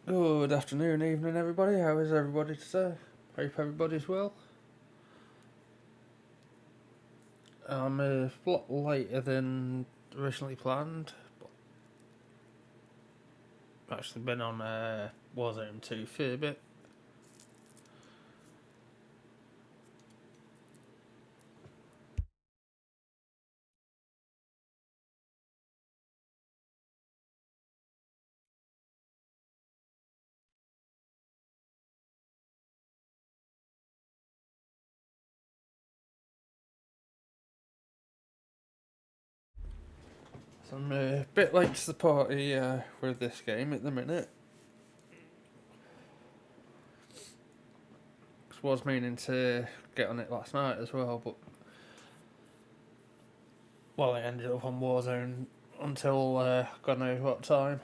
Good afternoon, evening, everybody. How is everybody today? Hope everybody's well. I'm a lot later than originally planned, but I've actually been on Warzone 2 for a bit. So I'm a bit late to the party with this game at the minute. I was meaning to get on it last night as well, but I ended up on Warzone until God knows what time.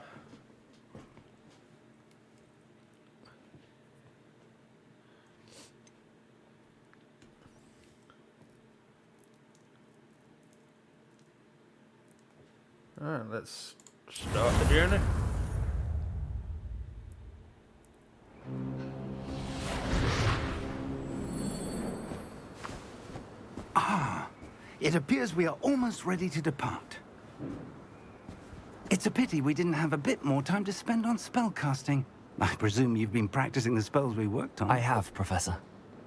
Alright, let's start the journey. It appears we are almost ready to depart. It's a pity we didn't have a bit more time to spend on spellcasting. I presume you've been practicing the spells we worked on. I have, Professor.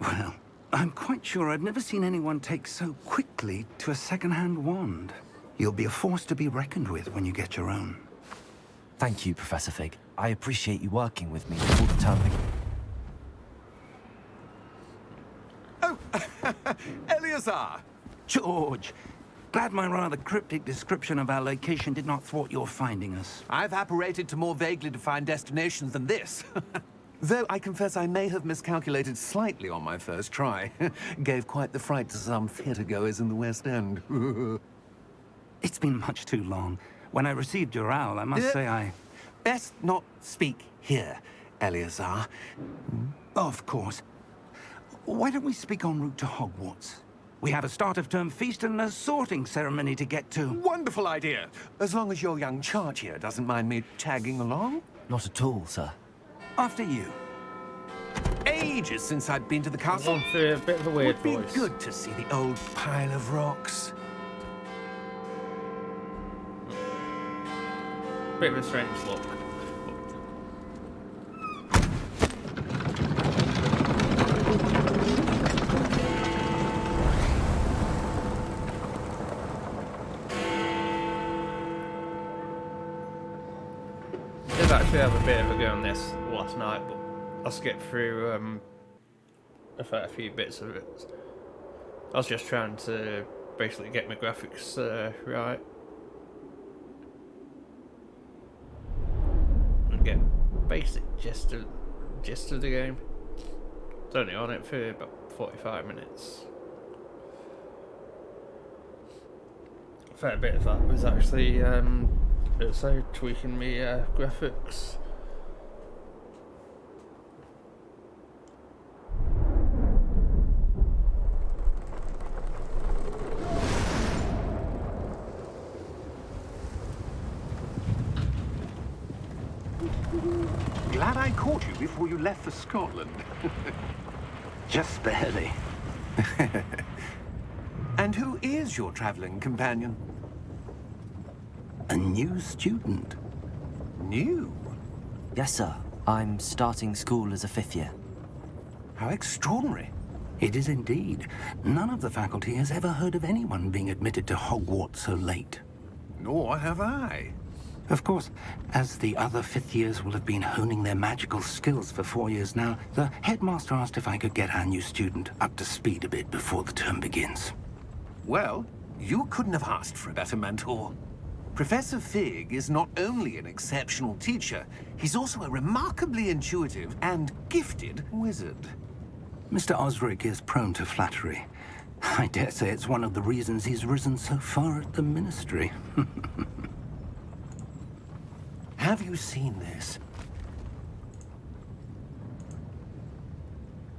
Well, I'm quite sure I've never seen anyone take so quickly to a second-hand wand. You'll be a force to be reckoned with when you get your own. Thank you, Professor Fig. I appreciate you working with me all the time. Oh, Eleazar! George, glad my rather cryptic description of our location did not thwart your finding us. I've apparated to more vaguely defined destinations than this. Though I confess I may have miscalculated slightly on my first try. Gave quite the fright to some theatre-goers in the West End. It's been much too long. When I received your owl, I must say I... Best not speak here, Eleazar. Of course. Why don't we speak en route to Hogwarts? We have a start-of-term feast and a sorting ceremony to get to. Wonderful idea! As long as your young charge here doesn't mind me tagging along. Not at all, sir. After you. Ages since I'd been to the castle. I'm on for a bit of a weird Would be voice. good to see the old pile of rocks. Bit of a strange look. I did actually have a bit of a go on this last night, but I skipped through a fair few bits of it. I was just trying to basically get my graphics right and get basic gist of the game. It's only on it for about 45 minutes. A fair bit of that was actually also tweaking me graphics. Glad I caught you before you left for Scotland. Just barely. And who is your traveling companion? A new student. New? Yes, sir. I'm starting school as a 5th year. How extraordinary. It is indeed. None of the faculty has ever heard of anyone being admitted to Hogwarts so late. Nor have I. Of course, as the other 5th years will have been honing their magical skills for 4 years now, the headmaster asked if I could get our new student up to speed a bit before the term begins. Well, you couldn't have asked for a better mentor. Professor Fig is not only an exceptional teacher, he's also a remarkably intuitive and gifted wizard. Mr. Osric is prone to flattery. I dare say it's one of the reasons he's risen so far at the ministry. Have you seen this?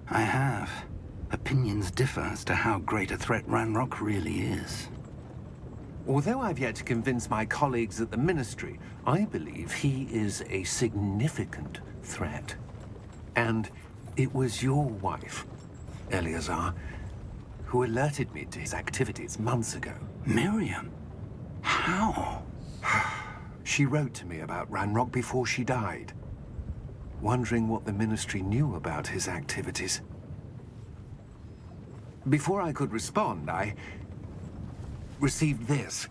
I have. Opinions differ as to how great a threat Ranrock really is. Although I've yet to convince my colleagues at the Ministry, I believe he is a significant threat. And it was your wife, Eleazar, who alerted me to his activities months ago. Miriam? How? She wrote to me about Ranrock before she died, wondering what the Ministry knew about his activities. Before I could respond, I received this.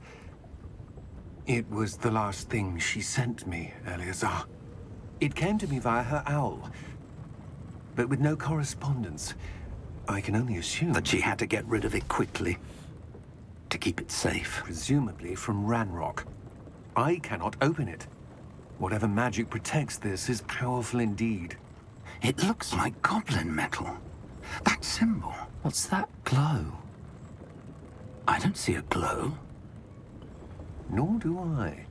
It was the last thing she sent me, Eleazar. It came to me via her owl, but with no correspondence. I can only assume That she had to get rid of it quickly. To keep it safe. presumably from Ranrock. I cannot open it. Whatever magic protects this is powerful indeed. It looks like goblin metal. That symbol. What's that glow? I don't see a glow. Nor do I.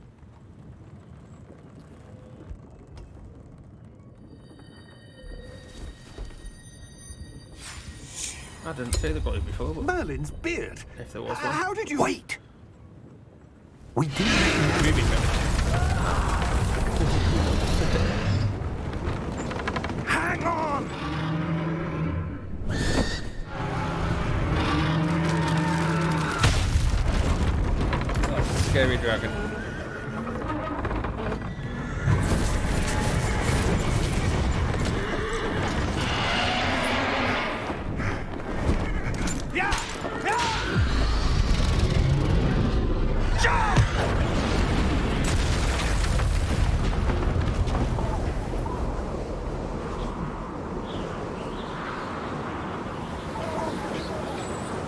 I didn't see the body before, but Merlin's beard. if there was one. How did you... Wait! We did. Movie trailer. Hang on! That's a scary dragon.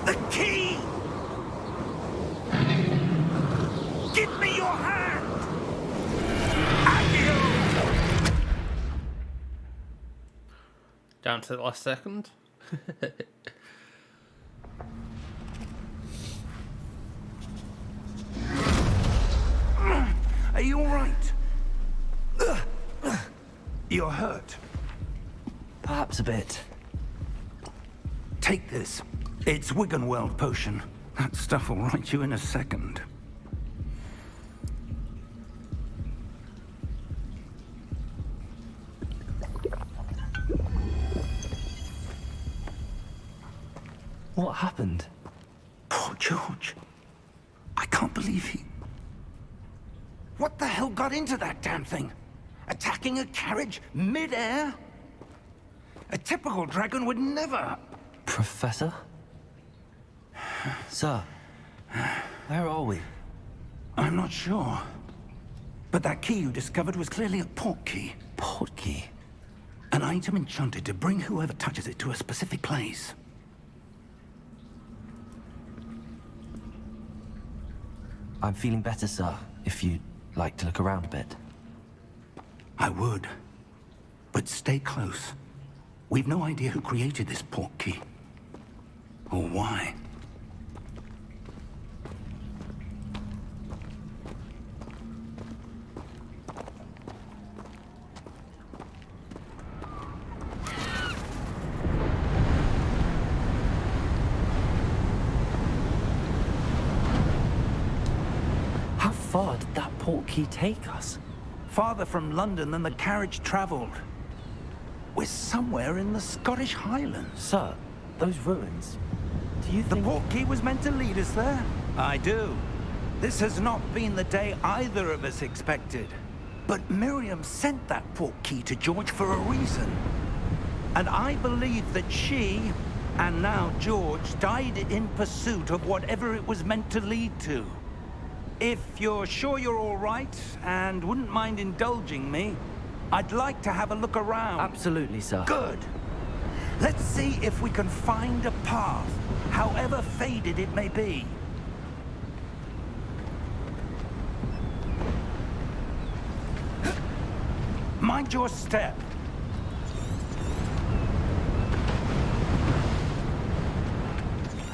The key! Give me your hand! Accio! Down to the last second. Are you all right? You're hurt. Perhaps a bit. Take this. It's Wiggenweld potion. That stuff will right you in a second. What happened? Poor George. I can't believe he... What the hell got into that damn thing? Attacking a carriage mid-air? A typical dragon would never... Professor? Sir, where are we? I'm not sure. But that key you discovered was clearly a port key. Port key? An item enchanted to bring whoever touches it to a specific place. I'm feeling better, sir, if you'd like to look around a bit. I would. But stay close. We've no idea who created this port key. Or why. How far did that port key take us? Farther from London than the carriage traveled. We're somewhere in the Scottish Highlands. Sir, those ruins. Do you The think... port key was meant to lead us there? I do. This has not been the day either of us expected. But Miriam sent that port key to George for a reason. And I believe that she, and now George, died in pursuit of whatever it was meant to lead to. If you're sure you're all right, and wouldn't mind indulging me, I'd like to have a look around. Absolutely, sir. Good. Let's see if we can find a path, however faded it may be. Mind your step.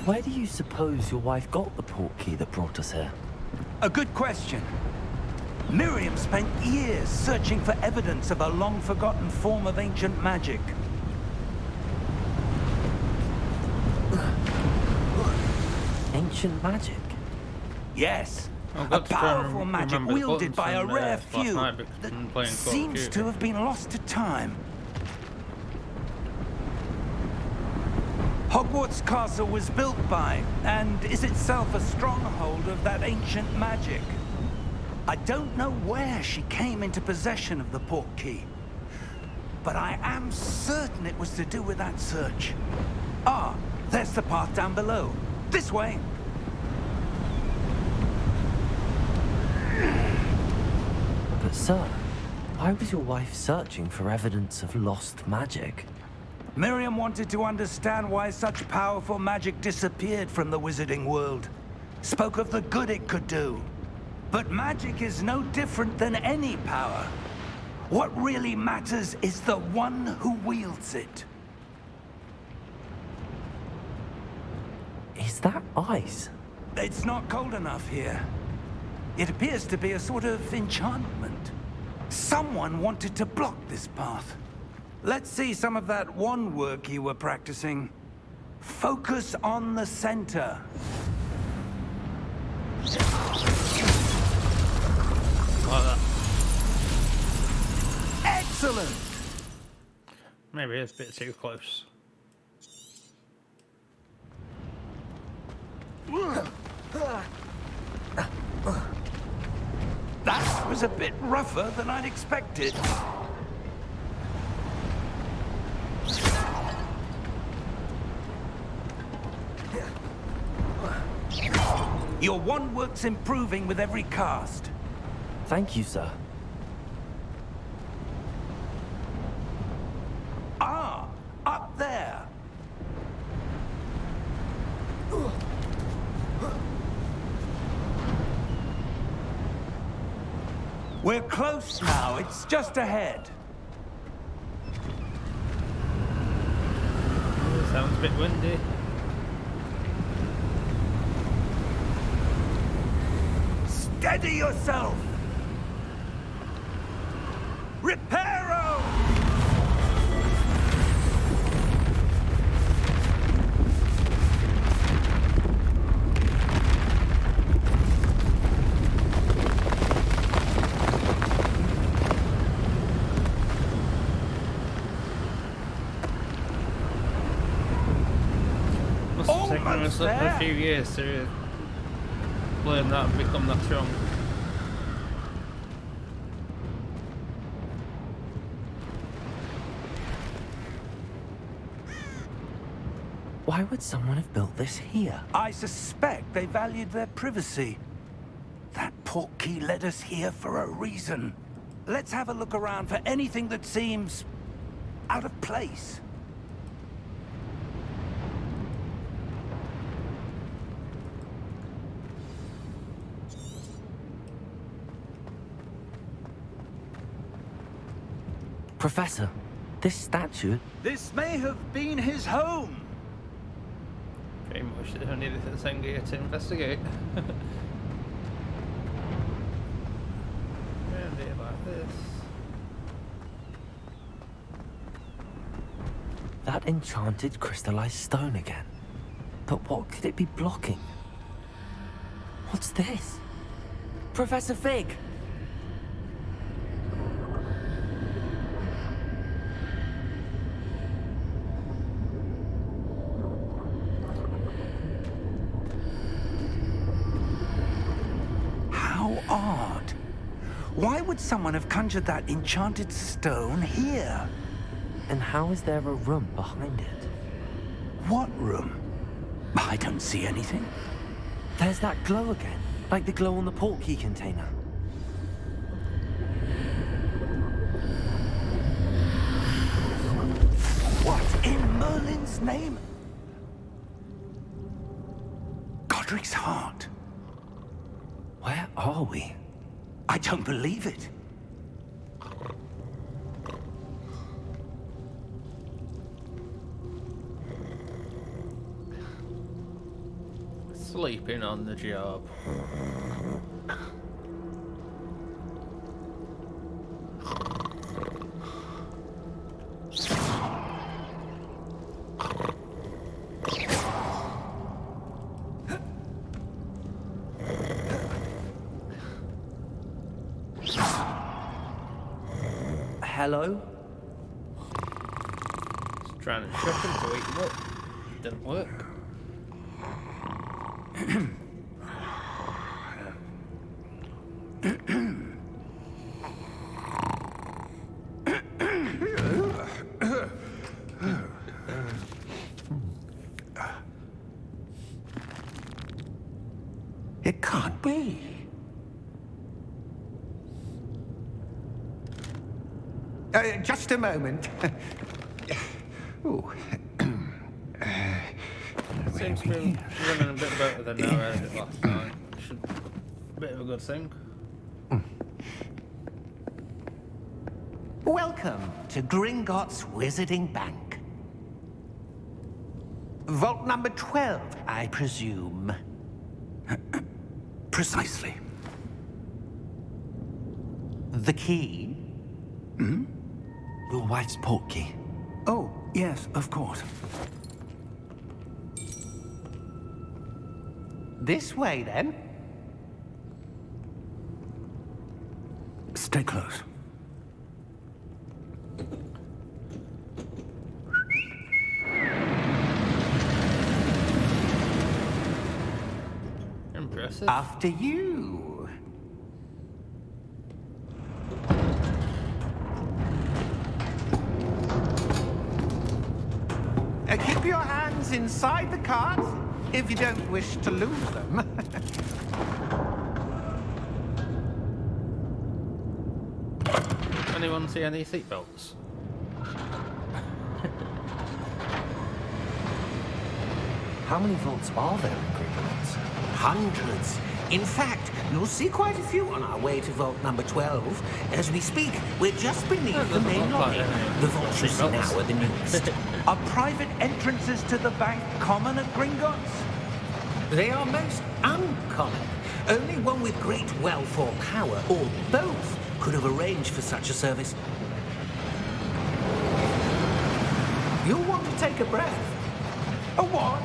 Where do you suppose your wife got the port key that brought us here? A good question. Miriam spent years searching for evidence of a long-forgotten form of ancient magic. Ancient magic? Yes, I've a got to try and powerful magic remember the wielded buttons by a from, rare last few night because that I'm playing Call of seems Duty. to have been lost to time. Hogwarts Castle was built by, and is itself a stronghold of that ancient magic. I don't know where she came into possession of the portkey, but I am certain it was to do with that search. Ah, there's the path down below. This way. But sir, why was your wife searching for evidence of lost magic? Miriam wanted to understand why such powerful magic disappeared from the wizarding world. Spoke of the good it could do. But magic is no different than any power. What really matters is the one who wields it. Is that ice? It's not cold enough here. It appears to be a sort of enchantment. Someone wanted to block this path. Let's see some of that wand work you were practicing. Focus on the center. Like that. Excellent! Maybe it's a bit too close. That was a bit rougher than I'd expected. Your wand work's improving with every cast. Thank you, sir. Ah, up there. We're close now. It's just ahead. Sounds a bit windy. Steady yourself! Reparo! Must have taken Almost us a there. few years to learn that and become that strong. Why would someone have built this here? I suspect they valued their privacy. That portkey led us here for a reason. Let's have a look around for anything that seems out of place. Professor, this statue... This may have been his home. Pretty much the only thing here to investigate. Around here like this. That enchanted crystallized stone again. But what could it be blocking? What's this? Professor Fig! How odd. Why would someone have conjured that enchanted stone here? And how is there a room behind it? What room? I don't see anything. There's that glow again, like the glow on the portkey container. What in Merlin's name? Godric's heart. Where are we? I don't believe it. Sleeping on the job. hello? Just trying to shock him to wake him up. Didn't work. It can't be. Just a moment. Ooh. Seems to be running a bit better than I heard it last night. Bit of a good thing. Welcome to Gringotts Wizarding Bank. Vault number 12, I presume. Precisely. The key? Your wife's portkey. Oh, yes, of course. This way, then. Stay close. Impressive. After you. Keep your hands inside the cart if you don't wish to lose them. Anyone see any seatbelts? How many vaults are there in Gringotts? Hundreds. In fact, you'll see quite a few on our way to vault number 12. As we speak, we're just beneath the main lobby. The vaults you see now are the newest. Are private entrances to the bank common at Gringotts? They are most uncommon. Only one with great wealth or power, or both, could have arranged for such a service. You'll want to take a breath. A what?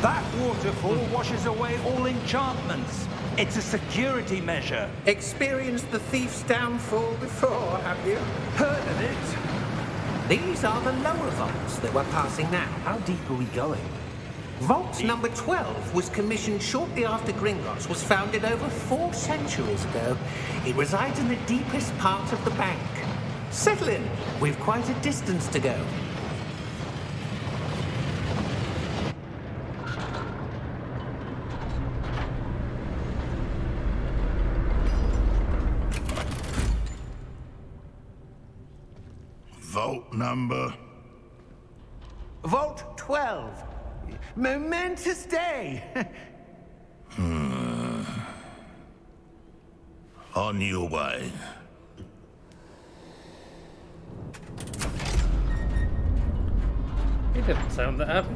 That waterfall washes away all enchantments. It's a security measure. Experienced the thief's downfall before, have you? Heard of it? These are the lower vaults that we're passing now. How deep are we going? Vault number 12 was commissioned shortly after Gringotts was founded over 4 centuries ago. It resides in the deepest part of the bank. Settle in. We've quite a distance to go. Vault number? Vault 12. Momentous day. On your way. He didn't sound that happy.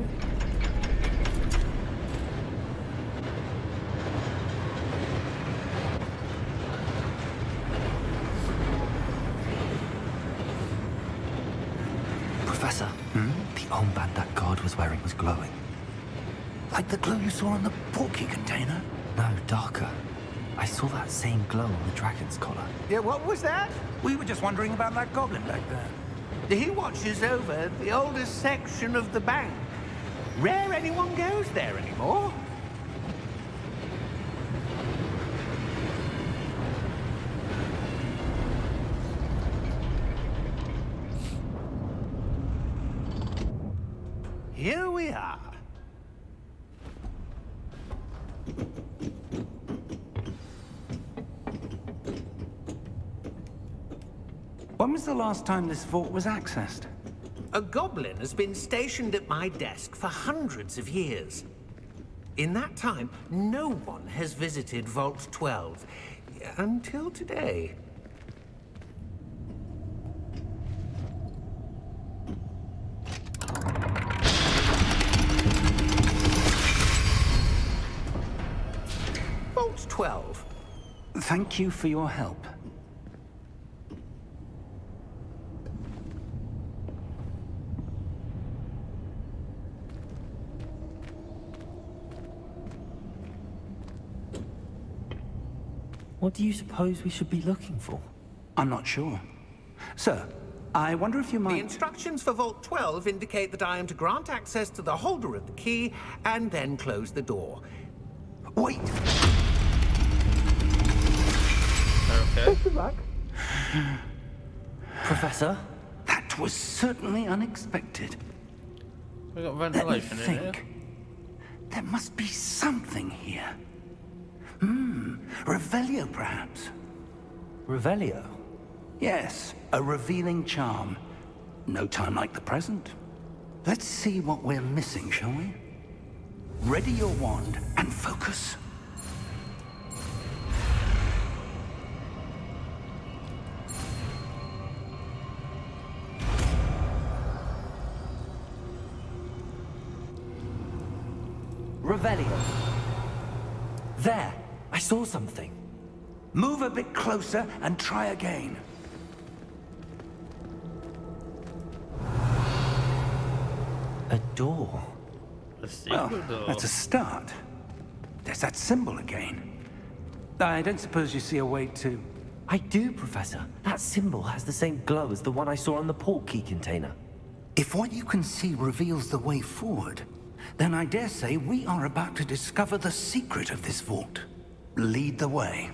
Professor, the armband that guard was wearing was glowing. Like the glow you saw on the portkey container? No, darker. I saw that same glow on the dragon's collar. Yeah, what was that? We were just wondering about that goblin back there. He watches over the oldest section of the bank. Rare anyone goes there anymore. Here we are. When was the last time this vault was accessed? A goblin has been stationed at my desk for hundreds of years. In that time, no one has visited Vault 12 until today. Vault 12. Thank you for your help. What do you suppose we should be looking for? I'm not sure. Sir, I wonder if you The might... instructions for Vault 12 indicate that I am to grant access to the holder of the key and then close the door. Wait! Okay. Professor? That was certainly unexpected. We got Let me ventilation in here. think. There must be something here. Revelio, perhaps. Revelio? Yes, a revealing charm. No time like the present. Let's see what we're missing, shall we? Ready your wand and focus. Revelio. There! I saw something. Move a bit closer and try again. A door. The secret Well, door. that's a start. There's that symbol again. I don't suppose you see a way to... I do, Professor. That symbol has the same glow as the one I saw on the port key container. If what you can see reveals the way forward, then I dare say we are about to discover the secret of this vault. Lead the way.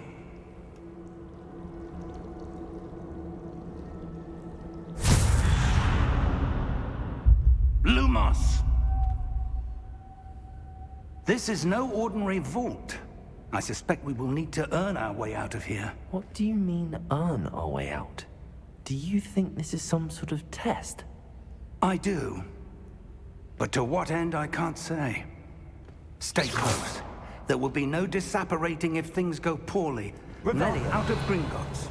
Lumos! This is no ordinary vault. I suspect we will need to earn our way out of here. What do you mean, earn our way out? Do you think this is some sort of test? I do. But to what end, I can't say. Stay close. There will be no disapparating if things go poorly. Revelio out of Gringotts.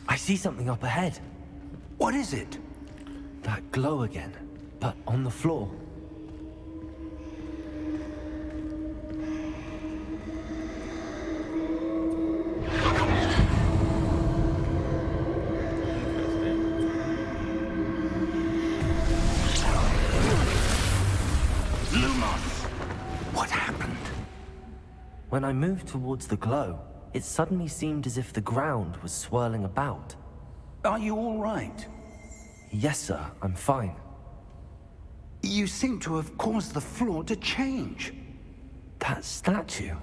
I see something up ahead. What is it? That glow again, but on the floor. Lumos! What happened? When I moved towards the glow, it suddenly seemed as if the ground was swirling about. Are you all right? Yes, sir, I'm fine. You seem to have caused the floor to change. That statue.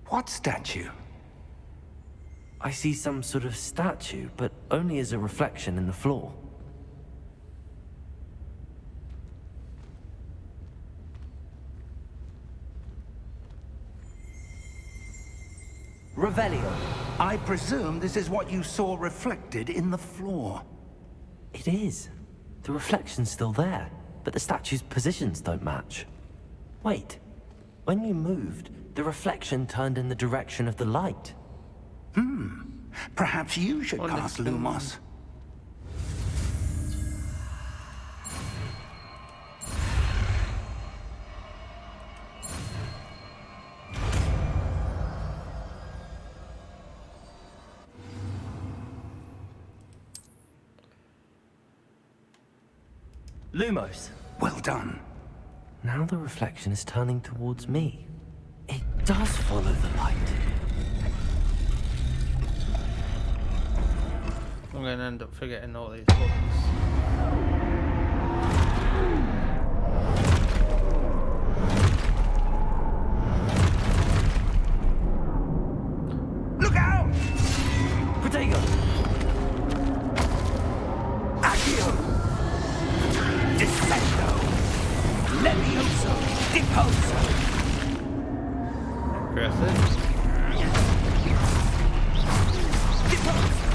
What statue? I see some sort of statue, but only as a reflection in the floor. Revelio. I presume this is what you saw reflected in the floor. It is. The reflection's still there, but the statue's positions don't match. Wait. When you moved, the reflection turned in the direction of the light. Perhaps you should Well, cast it's- Lumos. Lumos. Well done. Now the reflection is turning towards me. It does follow the light. I'm going to end up forgetting all these buttons. Look out! Protego! Accio! Descendo! Levioso! Deposo! Aggressive. Deposo!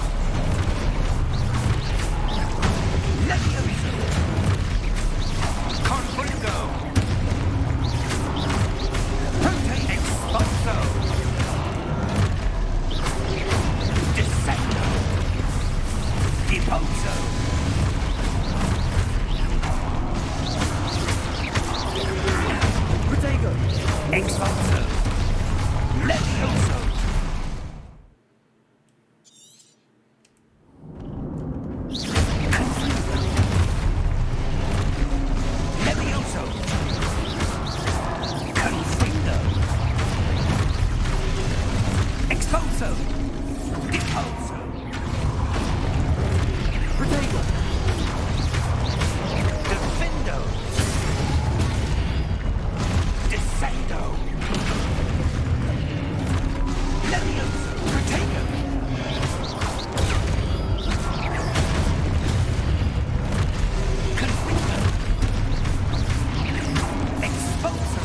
Levioso! Confringo! Prote expulso! Descendo! Deposo! Expulso. Levioso. Levioso. Confringo. Expulso. Depulso. Protego. Defendo. Descendo. Levioso. Protego. Confringo. Expulso.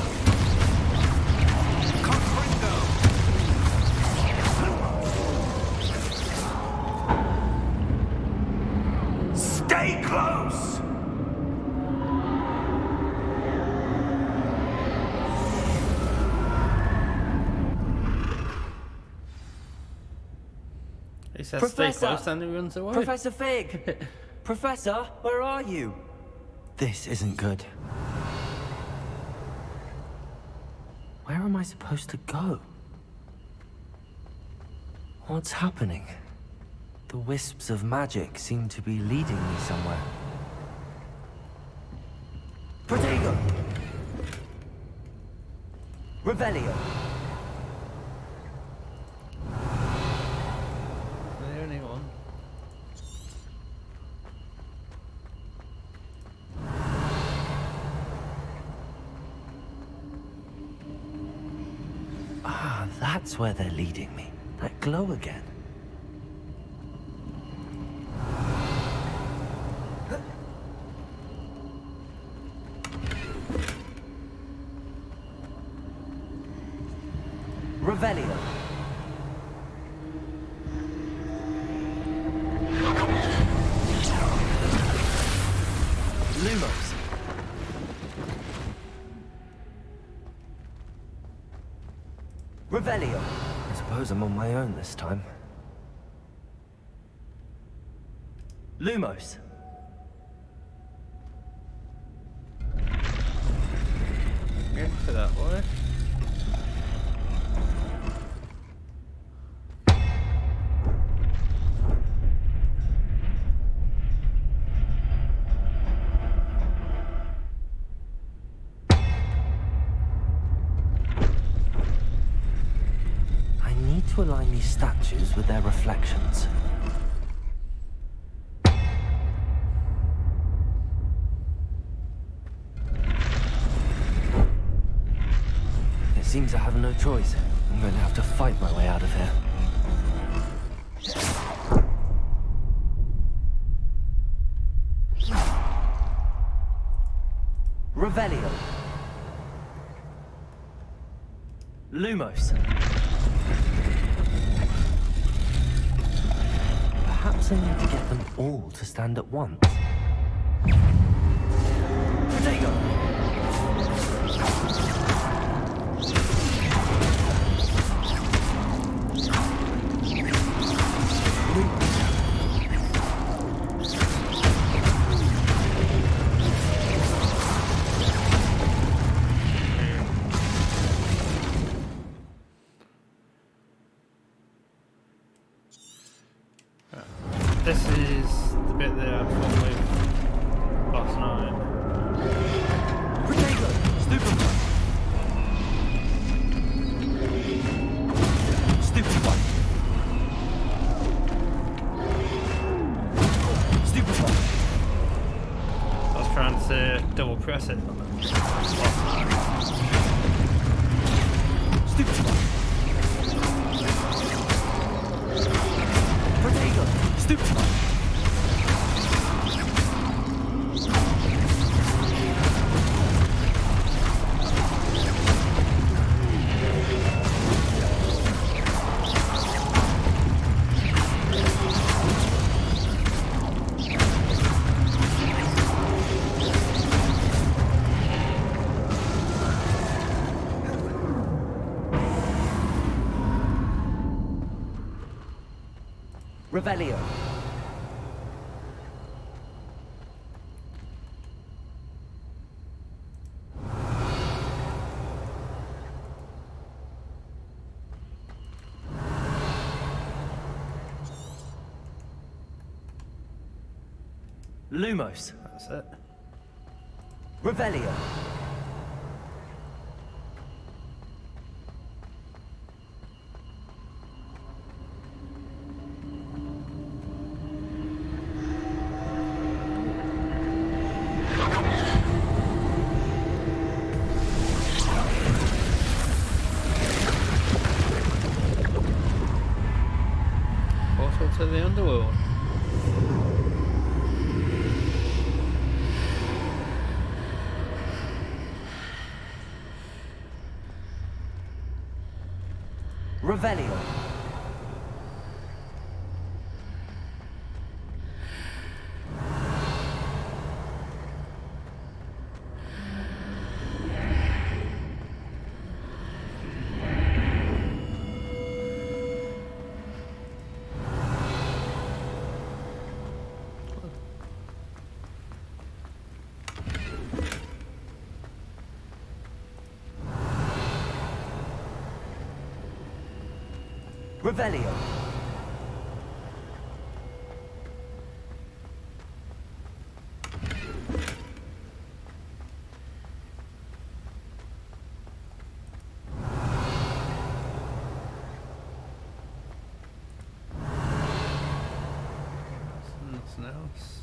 Confringo. Stay close! He says Professor! stay close and he runs away. Professor Fig! Professor, where are you? This isn't good. Where am I supposed to go? What's happening? The wisps of magic seem to be leading me somewhere. Protego! Revelio! The only one. Ah, that's where they're leading me. That glow again. Revelio. Lumos. Revelio. I suppose I'm on my own this time. Lumos. Go for that way. I need to align these statues with their reflections. It seems I have no choice. I'm going to have to fight my way out of here. Revelio. Lumos. Perhaps I need to get them all to stand at once. Protego! This is the bit that I fought with last night. Protego! Stupid one! Stupid one! Stupid one! I was trying to double press it. Stupid one! Protego! Stupid one! Revelio. Lumos. That's it. Revelio. Portal to the underworld. Revelio. Revelio. Nothing else.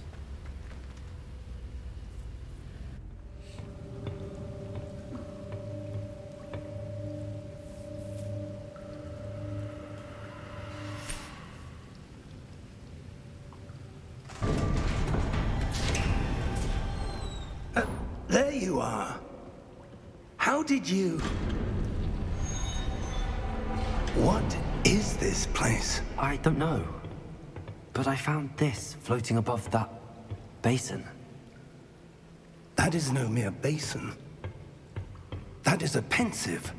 There you are. How did you... What is this place? I don't know. But I found this floating above that basin. That is no mere basin. That is a pensive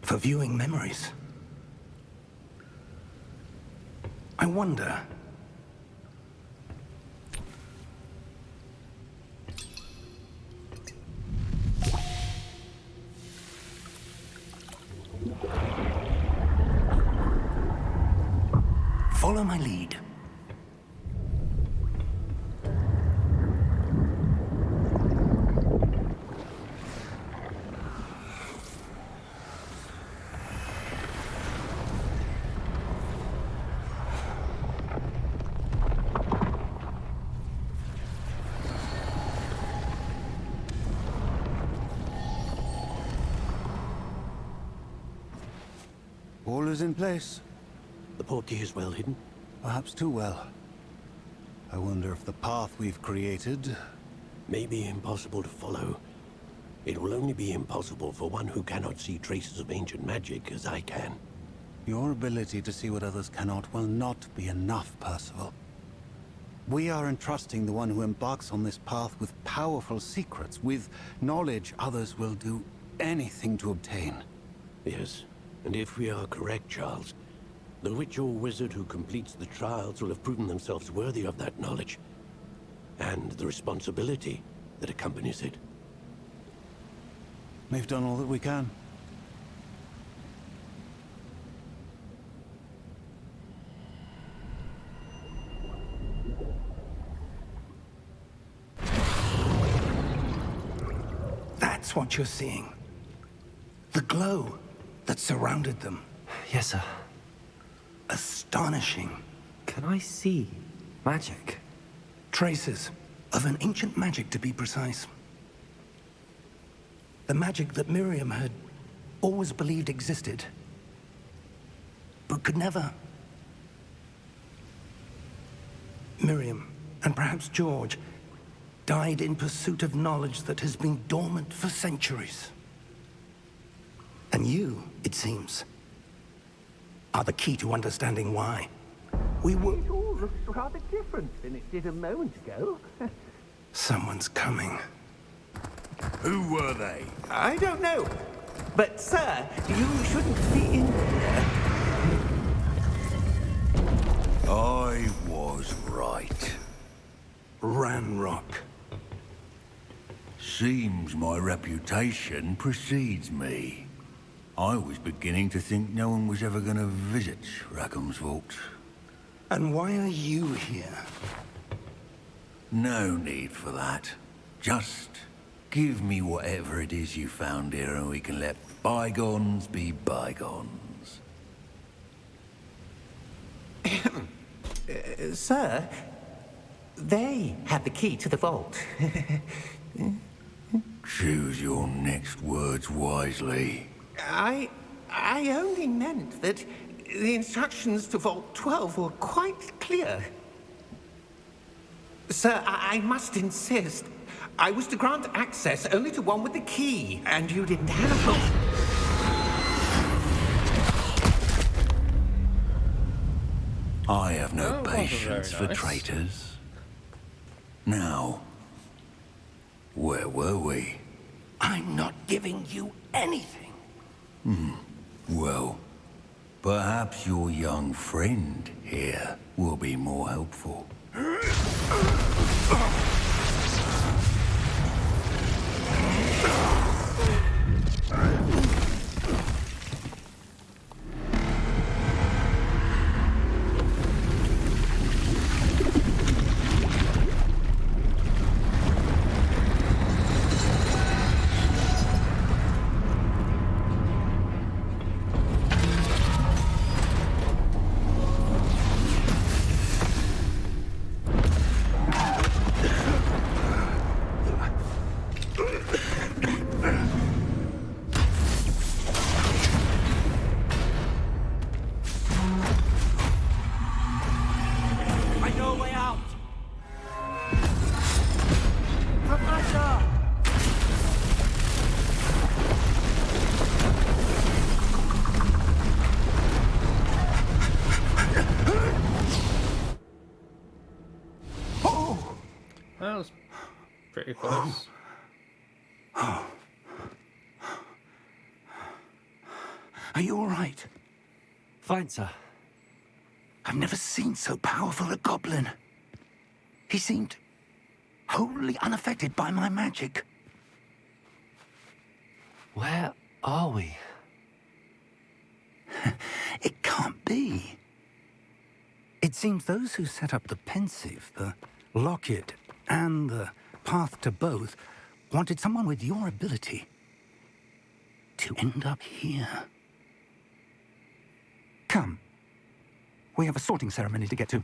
for viewing memories. I wonder... Follow my lead. All is in place. The portkey is well hidden. Perhaps too well. I wonder if the path we've created... May be impossible to follow. It will only be impossible for one who cannot see traces of ancient magic as I can. Your ability to see what others cannot will not be enough, Percival. We are entrusting the one who embarks on this path with powerful secrets, with knowledge others will do anything to obtain. Yes, and if we are correct, Charles, the witch or wizard who completes the trials will have proven themselves worthy of that knowledge, and the responsibility that accompanies it. We've done all that we can. That's what you're seeing. The glow that surrounded them. Yes, sir. Astonishing. Can I see magic? Traces of an ancient magic, to be precise. The magic that Miriam had always believed existed, but could never. Miriam, and perhaps George, died in pursuit of knowledge that has been dormant for centuries. And you, it seems, are the key to understanding why. We were... It all looks rather different than it did a moment ago. Someone's coming. Who were they? I don't know. But, sir, you shouldn't be in here. I was right. Ranrock. Seems my reputation precedes me. I was beginning to think no one was ever going to visit Rackham's vault. And why are you here? No need for that. Just give me whatever it is you found here and we can let bygones be bygones. Sir, they had the key to the vault. Choose your next words wisely. I only meant that the instructions to Vault 12 were quite clear. Sir, I must insist. I was to grant access only to one with the key, and you didn't have it. I have no Oh, patience very for nice. traitors. Now, where were we? I'm not giving you anything. Well, perhaps your young friend here will be more helpful. I know a way out. Professor! That was pretty close. Are you all right? Fine, sir. I've never seen so powerful a goblin. He seemed wholly unaffected by my magic. Where are we? It can't be. It seems those who set up the pensive, the locket, and the path to both wanted someone with your ability to end up here. Come. We have a sorting ceremony to get to.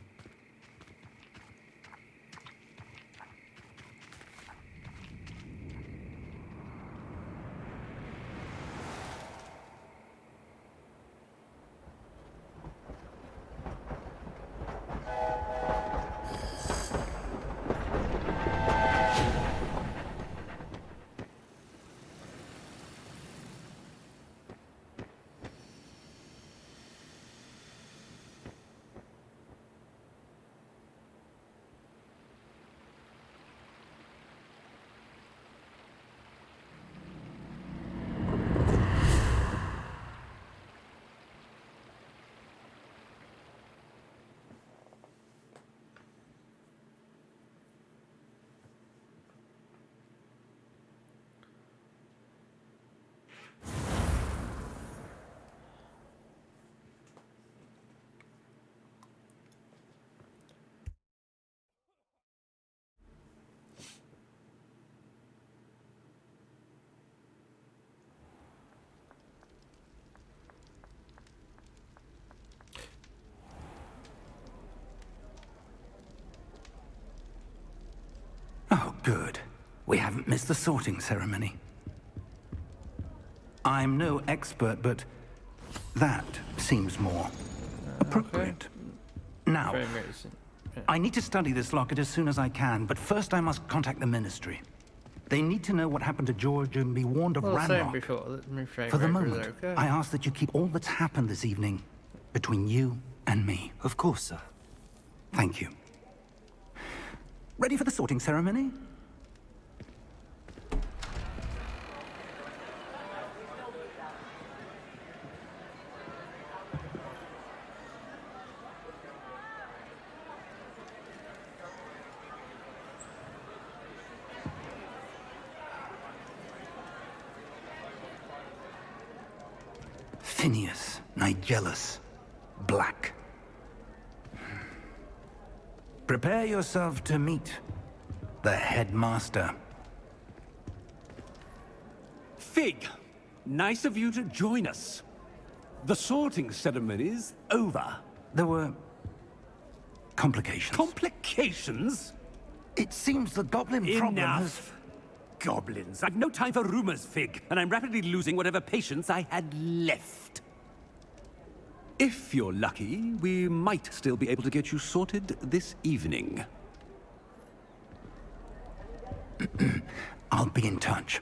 Oh, good. We haven't missed the sorting ceremony. I'm no expert, but that seems more appropriate. Now, Frame rate is- I need to study this locket as soon as I can, but first I must contact the Ministry. They need to know what happened to George and be warned of Well, same Ranrock. before. My frame For the rate was moment, okay. I ask that you keep all that's happened this evening between you and me. Of course, sir. Thank you. Ready for the sorting ceremony? Phineas, Nigellus, Black. Prepare yourself to meet the headmaster. Fig, nice of you to join us. The sorting ceremony's over. There were complications. Complications? It seems the goblin problem has... Enough. Goblins. I've no time for rumors, Fig, and I'm rapidly losing whatever patience I had left. If you're lucky, we might still be able to get you sorted this evening. I'll be in touch.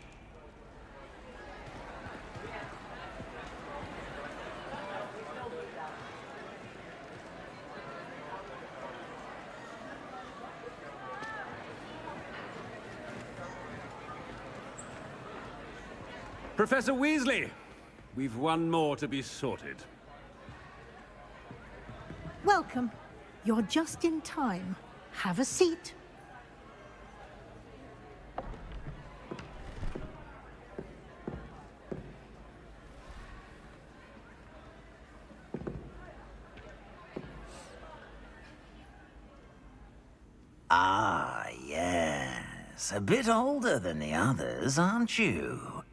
Professor Weasley, we've one more to be sorted. Welcome. You're just in time. Have a seat. Ah, yes. A bit older than the others, aren't you?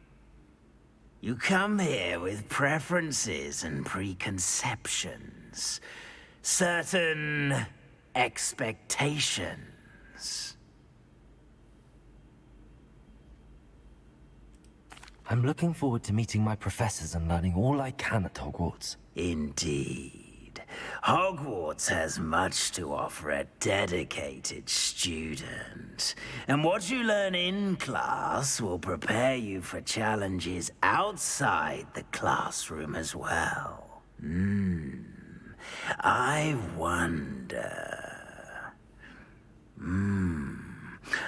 You come here with preferences and preconceptions. Certain expectations. I'm looking forward to meeting my professors and learning all I can at Hogwarts. Indeed. Hogwarts has much to offer a dedicated student. And what you learn in class will prepare you for challenges outside the classroom as well. I wonder...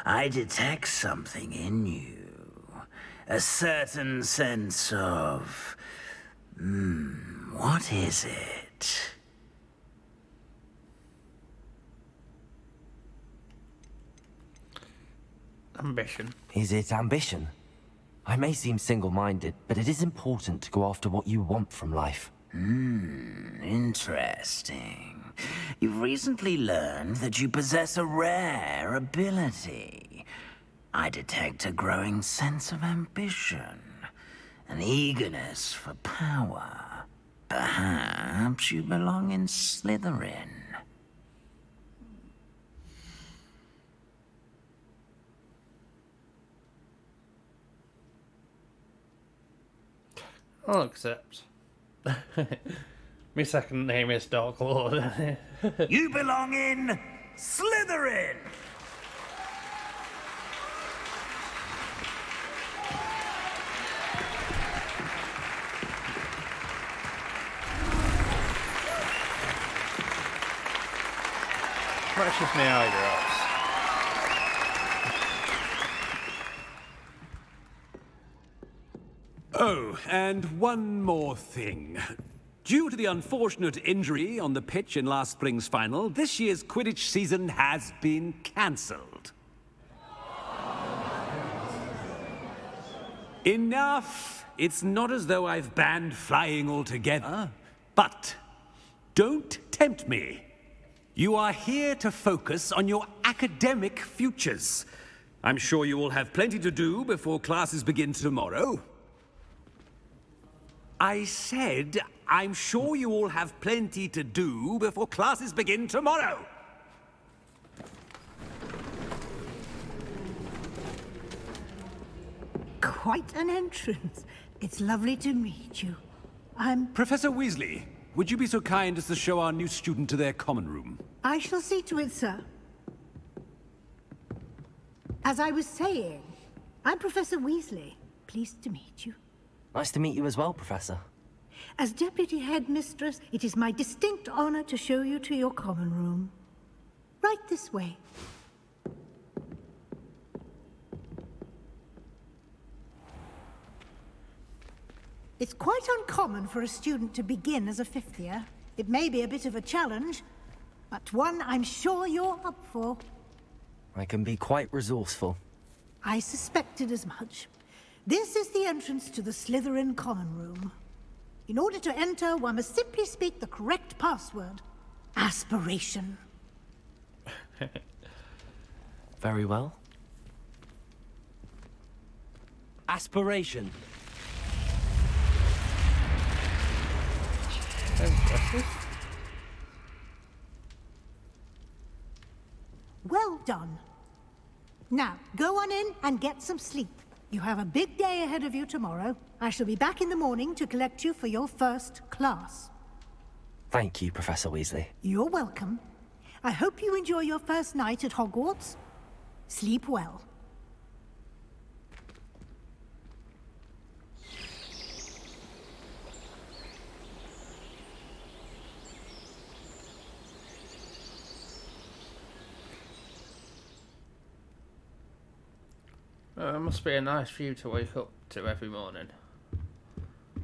I detect something in you. A certain sense of... what is it? Ambition. Is it ambition? I may seem single-minded, but it is important to go after what you want from life. Interesting. You've recently learned that you possess a rare ability. I detect a growing sense of ambition, an eagerness for power. Perhaps you belong in Slytherin. I'll accept. My second name is Dark Lord. You belong in Slytherin! That's just my eye drops. Oh, and one more thing. Due to the unfortunate injury on the pitch in last spring's final, this year's Quidditch season has been cancelled. Enough! It's not as though I've banned flying altogether. But don't tempt me. You are here to focus on your academic futures. I'm sure you will have plenty to do before classes begin tomorrow. I said, I'm sure you all have plenty to do before classes begin tomorrow. Quite an entrance. It's lovely to meet you. I'm... Professor Weasley, would you be so kind as to show our new student to their common room? I shall see to it, sir. As I was saying, I'm Professor Weasley. Pleased to meet you. Nice to meet you as well, Professor. As Deputy Headmistress, it is my distinct honor to show you to your common room. Right this way. It's quite uncommon for a student to begin as a fifth year. It may be a bit of a challenge, but one I'm sure you're up for. I can be quite resourceful. I suspected as much. This is the entrance to the Slytherin common room. In order to enter, one must simply speak the correct password. Aspiration. Very well. aspiration. Impressive. Well done. Now, go on in and get some sleep. You have a big day ahead of you tomorrow. I shall be back in the morning to collect you for your first class. Thank you, Professor Weasley. You're welcome. I hope you enjoy your first night at Hogwarts. Sleep well. It must be a nice view to wake up to every morning.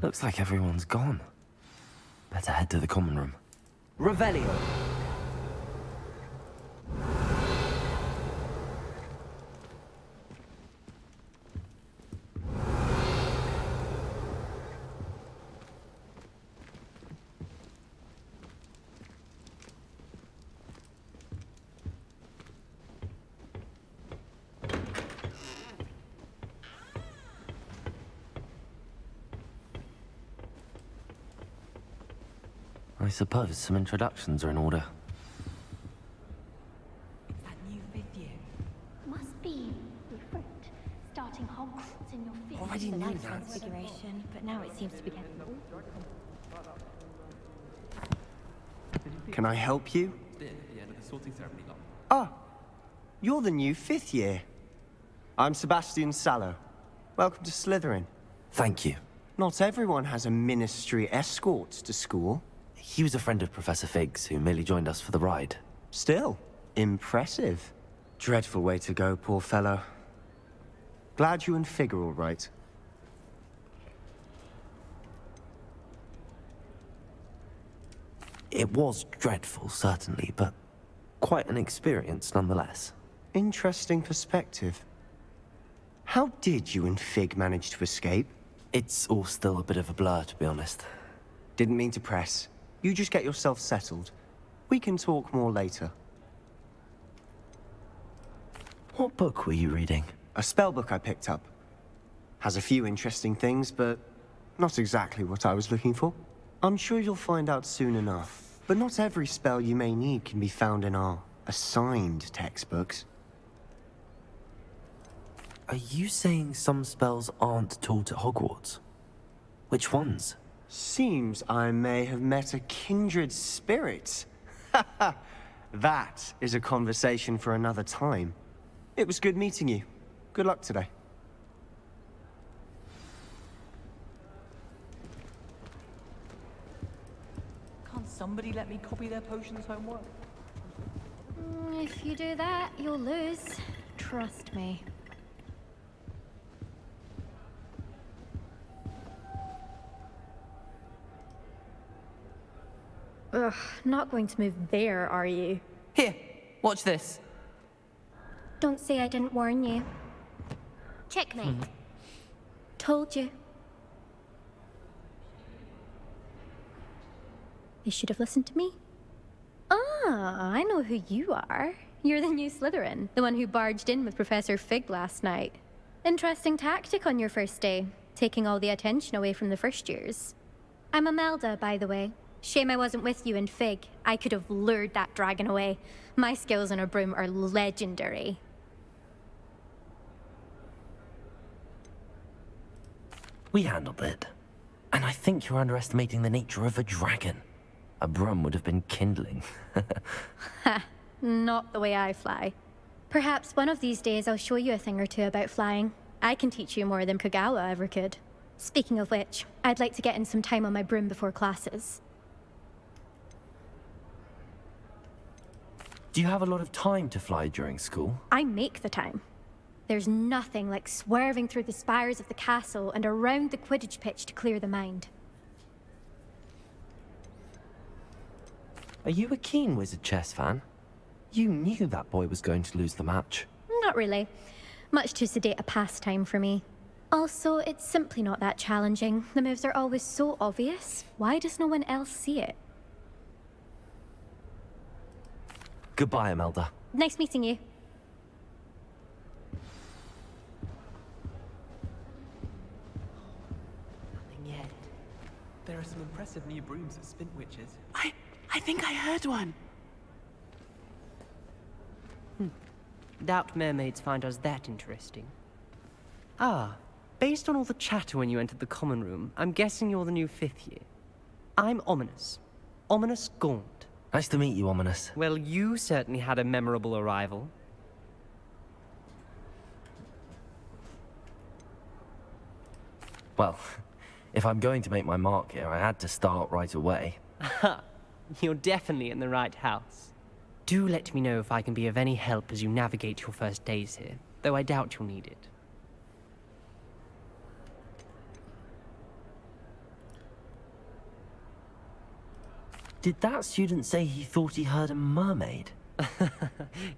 Looks like everyone's gone. Better head to the common room. Revelio. I suppose some introductions are in order. It's that new fifth year. Must be different. Starting Hogwarts in your fifth Already year. knew Nice that. transfiguration, but now it seems to be getting Can I help you? Ah, you're the new fifth year. I'm Sebastian Sallow. Welcome to Slytherin. Thank you. Not everyone has a ministry escort to school. He was a friend of Professor Fig's who merely joined us for the ride. Still, impressive. Dreadful way to go, poor fellow. Glad you and Fig are all right. It was dreadful, certainly, but quite an experience nonetheless. Interesting perspective. How did you and Fig manage to escape? It's all still a bit of a blur, to be honest. Didn't mean to press. You just get yourself settled. We can talk more later. What book were you reading? A spell book I picked up. Has a few interesting things, but not exactly what I was looking for. I'm sure you'll find out soon enough. But not every spell you may need can be found in our assigned textbooks. Are you saying some spells aren't taught at Hogwarts? Which ones? Seems I may have met a kindred spirit. That is a conversation for another time. It was good meeting you. Good luck today. Can't somebody let me copy their potions homework? If you do that, you'll lose. Trust me. Ugh, not going to move there, are you? Here, watch this. Don't say I didn't warn you. Checkmate. Told you. They should have listened to me. Ah, I know who you are. You're the new Slytherin, the one who barged in with Professor Fig last night. Interesting tactic on your first day, taking all the attention away from the first years. I'm Imelda, by the way. Shame I wasn't with you in Fig. I could have lured that dragon away. My skills on a broom are legendary. We handled it. And I think you're underestimating the nature of a dragon. A broom would have been kindling. Ha, not the way I fly. Perhaps one of these days I'll show you a thing or two about flying. I can teach you more than Kogawa ever could. Speaking of which, I'd like to get in some time on my broom before classes. Do you have a lot of time to fly during school? I make the time. There's nothing like swerving through the spires of the castle and around the Quidditch pitch to clear the mind. Are you a keen Wizard chess fan? You knew that boy was going to lose the match. Not really. Much too sedate a pastime for me. Also, it's simply not that challenging. The moves are always so obvious. Why does no one else see it? Goodbye, Imelda. Nice meeting you. There are some impressive new brooms at Spintwitches. I think I heard one. Doubt mermaids find us that interesting. Ah, based on all the chatter when you entered the common room, I'm guessing you're the new 5th year. I'm Ominous. Ominous Gaunt. Nice to meet you, Ominous. Well, you certainly had a memorable arrival. Well, if I'm going to make my mark here, I had to start right away. Aha! You're definitely in the right house. Do let me know if I can be of any help as you navigate your first days here, though I doubt you'll need it. Did that student say he thought he heard a mermaid?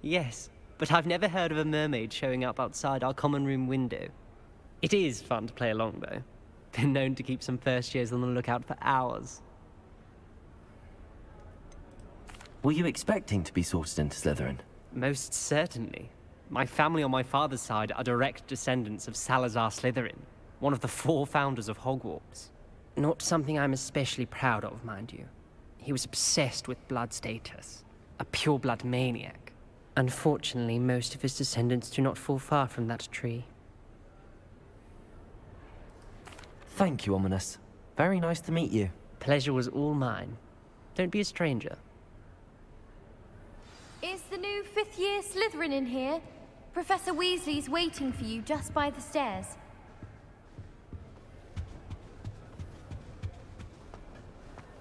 Yes, but I've never heard of a mermaid showing up outside our common room window. It is fun to play along, though. Been known to keep some first years on the lookout for hours. Were you expecting to be sorted into Slytherin? Most certainly. My family on my father's side are direct descendants of Salazar Slytherin, one of the 4 founders of Hogwarts. Not something I'm especially proud of, mind you. He was obsessed with blood status, a pure-blood maniac. Unfortunately, most of his descendants do not fall far from that tree. Thank you, Ominous. Very nice to meet you. Pleasure was all mine. Don't be a stranger. Is the new 5th year Slytherin in here? Professor Weasley's waiting for you just by the stairs.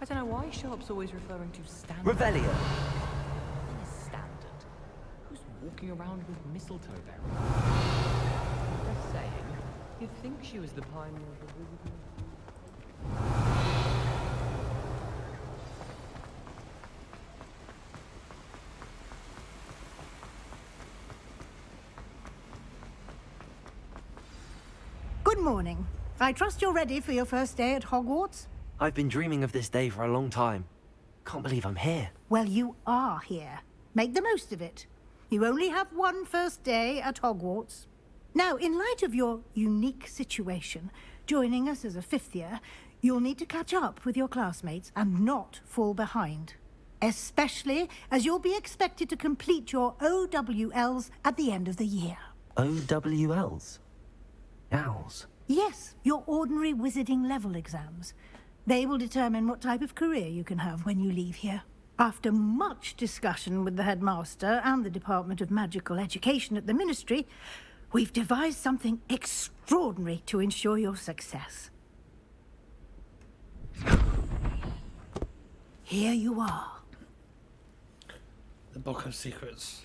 I don't know why Sharp's always referring to standard. Revelio. Nothing is standard. Who's walking around with mistletoe berries? Just saying. You'd think she was the pioneer of the wizarding. Good morning. I trust you're ready for your first day at Hogwarts? I've been dreaming of this day for a long time. Can't believe I'm here. Well, you are here. Make the most of it. You only have one first day at Hogwarts. Now, in light of your unique situation, joining us as a 5th year, you'll need to catch up with your classmates and not fall behind. Especially as you'll be expected to complete your OWLs at the end of the year. OWLs? Owls? Yes, your ordinary wizarding level exams. They will determine what type of career you can have when you leave here. After much discussion with the headmaster and the Department of Magical Education at the Ministry, we've devised something extraordinary to ensure your success. Here you are. The Book of Secrets.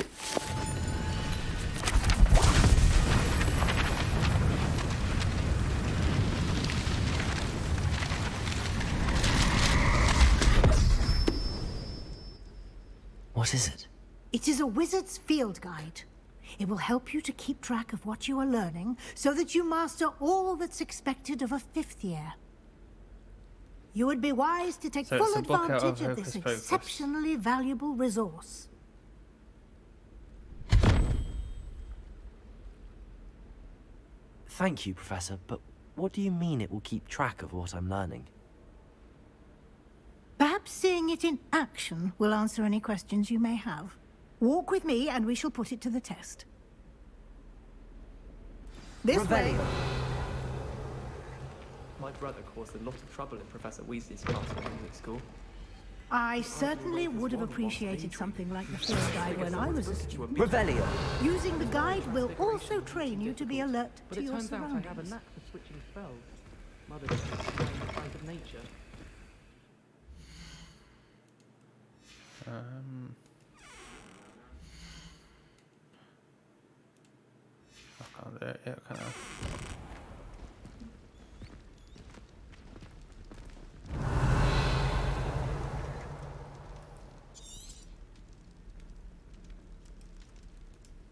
What is it? It is a wizard's field guide. It will help you to keep track of what you are learning so that you master all that's expected of a 5th year. You would be wise to take So full it's a book out of advantage of this Hocus Pocus. exceptionally valuable resource. Thank you, Professor, but what do you mean it will keep track of what I'm learning? Perhaps seeing it in action will answer any questions you may have. Walk with me and we shall put it to the test. This way. My brother caused a lot of trouble in Professor Weasley's class when he was at school. I certainly would have appreciated something like the field guide when I was a student. Revelio. Using the guide will also train you to be alert But to it your turns out I have a surroundings. knack for switching spells. Mother just explained the kind of nature. I can't do it yet, can I?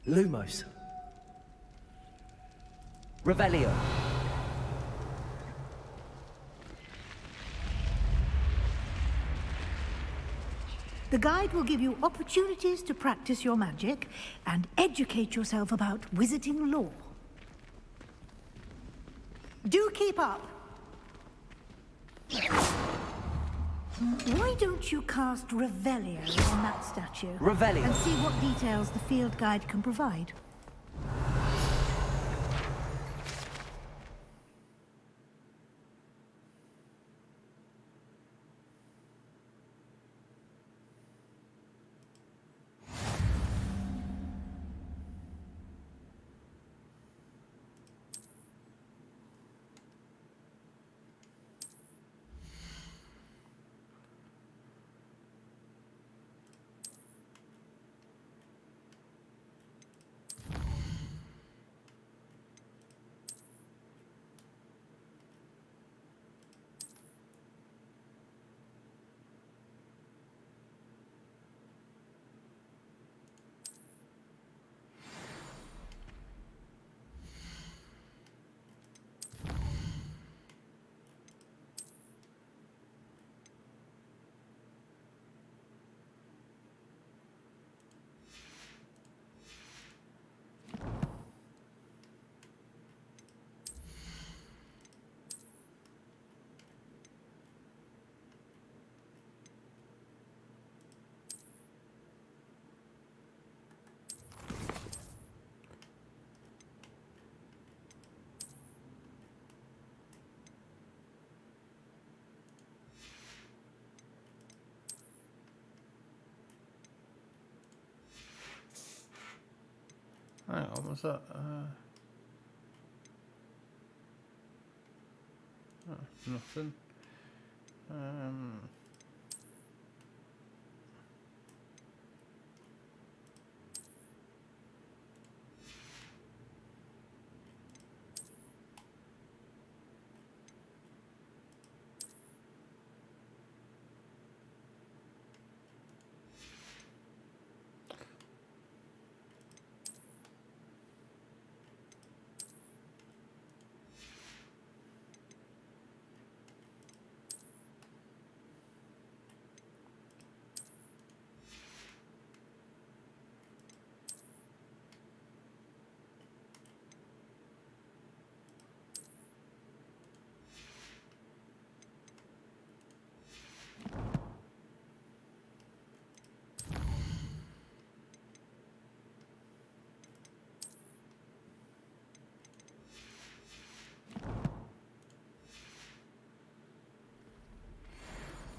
Lumos. Revelio. The guide will give you opportunities to practice your magic and educate yourself about wizarding lore. Do keep up. Why don't you cast Revelio on that statue? Revelio. And see what details the field guide can provide. Hang on, what's that? Oh, nothing.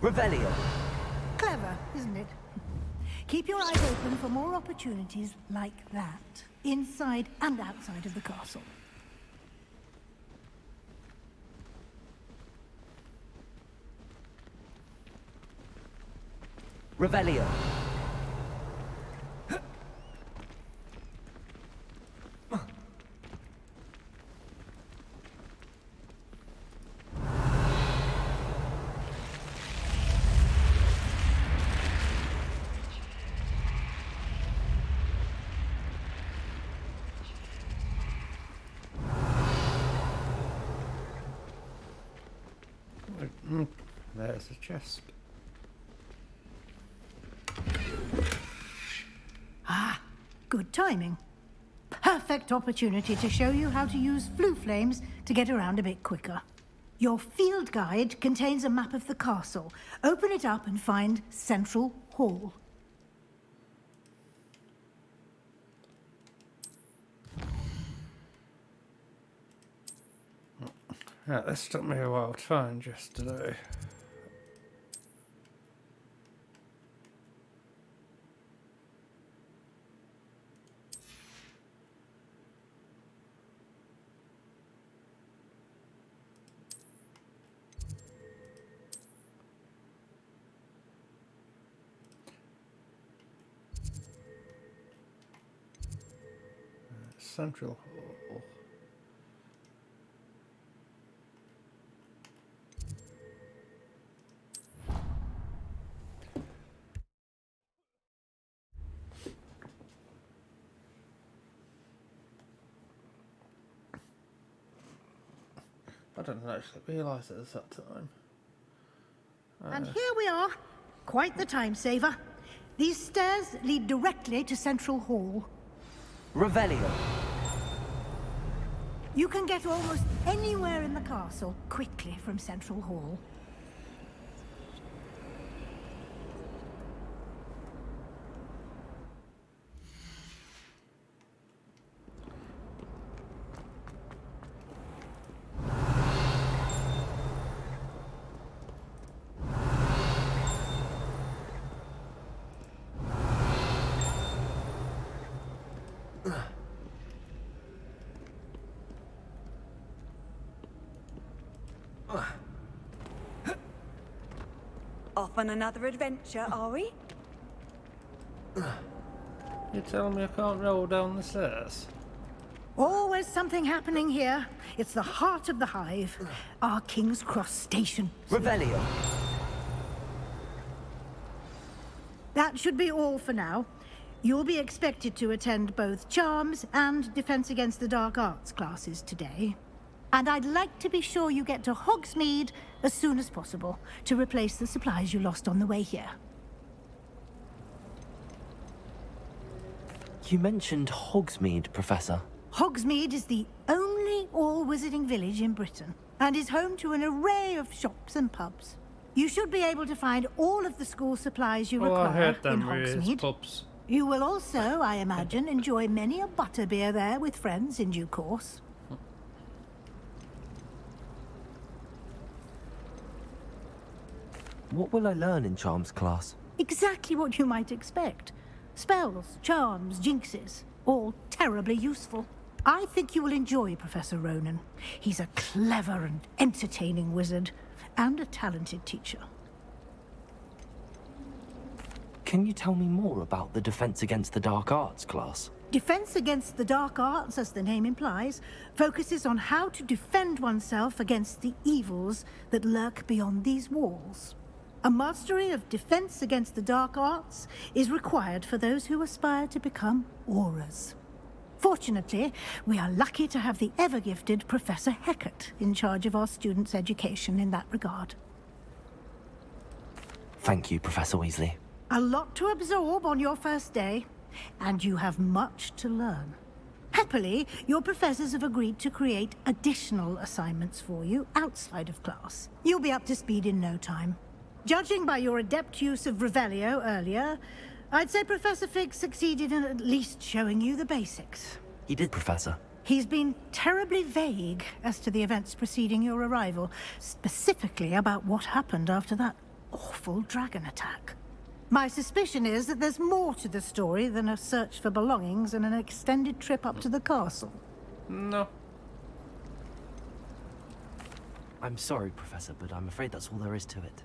Revelio. Clever, isn't it? Keep your eyes open for more opportunities like that, inside and outside of the castle. Revelio. There's the chest. Ah, good timing. Perfect opportunity to show you how to use flue flames to get around a bit quicker. Your field guide contains a map of the castle. Open it up and find Central Hall. Yeah, this took me a while to find yesterday. Central Hall. I didn't actually realise it was that time. And here we are. Quite the time saver. These stairs lead directly to Central Hall. Revelio. You can get almost anywhere in the castle quickly from Central Hall. Off on another adventure, are we? You telling me I can't roll down the stairs? Always something happening here. It's the heart of the hive. Our King's Cross station. Revelio. That should be all for now. You'll be expected to attend both Charms and Defense Against the Dark Arts classes today. And I'd like to be sure you get to Hogsmeade as soon as possible to replace the supplies you lost on the way here. You mentioned Hogsmeade, Professor. Hogsmeade is the only all-wizarding village in Britain and is home to an array of shops and pubs. You should be able to find all of the school supplies you require I heard in them Hogsmeade. pubs. You will also, I imagine, enjoy many a butterbeer there with friends in due course. What will I learn in Charms class? Exactly what you might expect. Spells, charms, jinxes, all terribly useful. I think you will enjoy Professor Ronan. He's a clever and entertaining wizard, and a talented teacher. Can you tell me more about the Defense Against the Dark Arts class? Defense Against the Dark Arts, as the name implies, focuses on how to defend oneself against the evils that lurk beyond these walls. A mastery of Defense Against the Dark Arts is required for those who aspire to become Aurors. Fortunately, we are lucky to have the ever-gifted Professor Hecat in charge of our students' education in that regard. Thank you, Professor Weasley. A lot to absorb on your first day, and you have much to learn. Happily, your professors have agreed to create additional assignments for you outside of class. You'll be up to speed in no time. Judging by your adept use of Revelio earlier, I'd say Professor Fig succeeded in at least showing you the basics. He did, Professor. He's been terribly vague as to the events preceding your arrival, specifically about what happened after that awful dragon attack. My suspicion is that there's more to the story than a search for belongings and an extended trip up to the castle. No. I'm sorry, Professor, but I'm afraid that's all there is to it.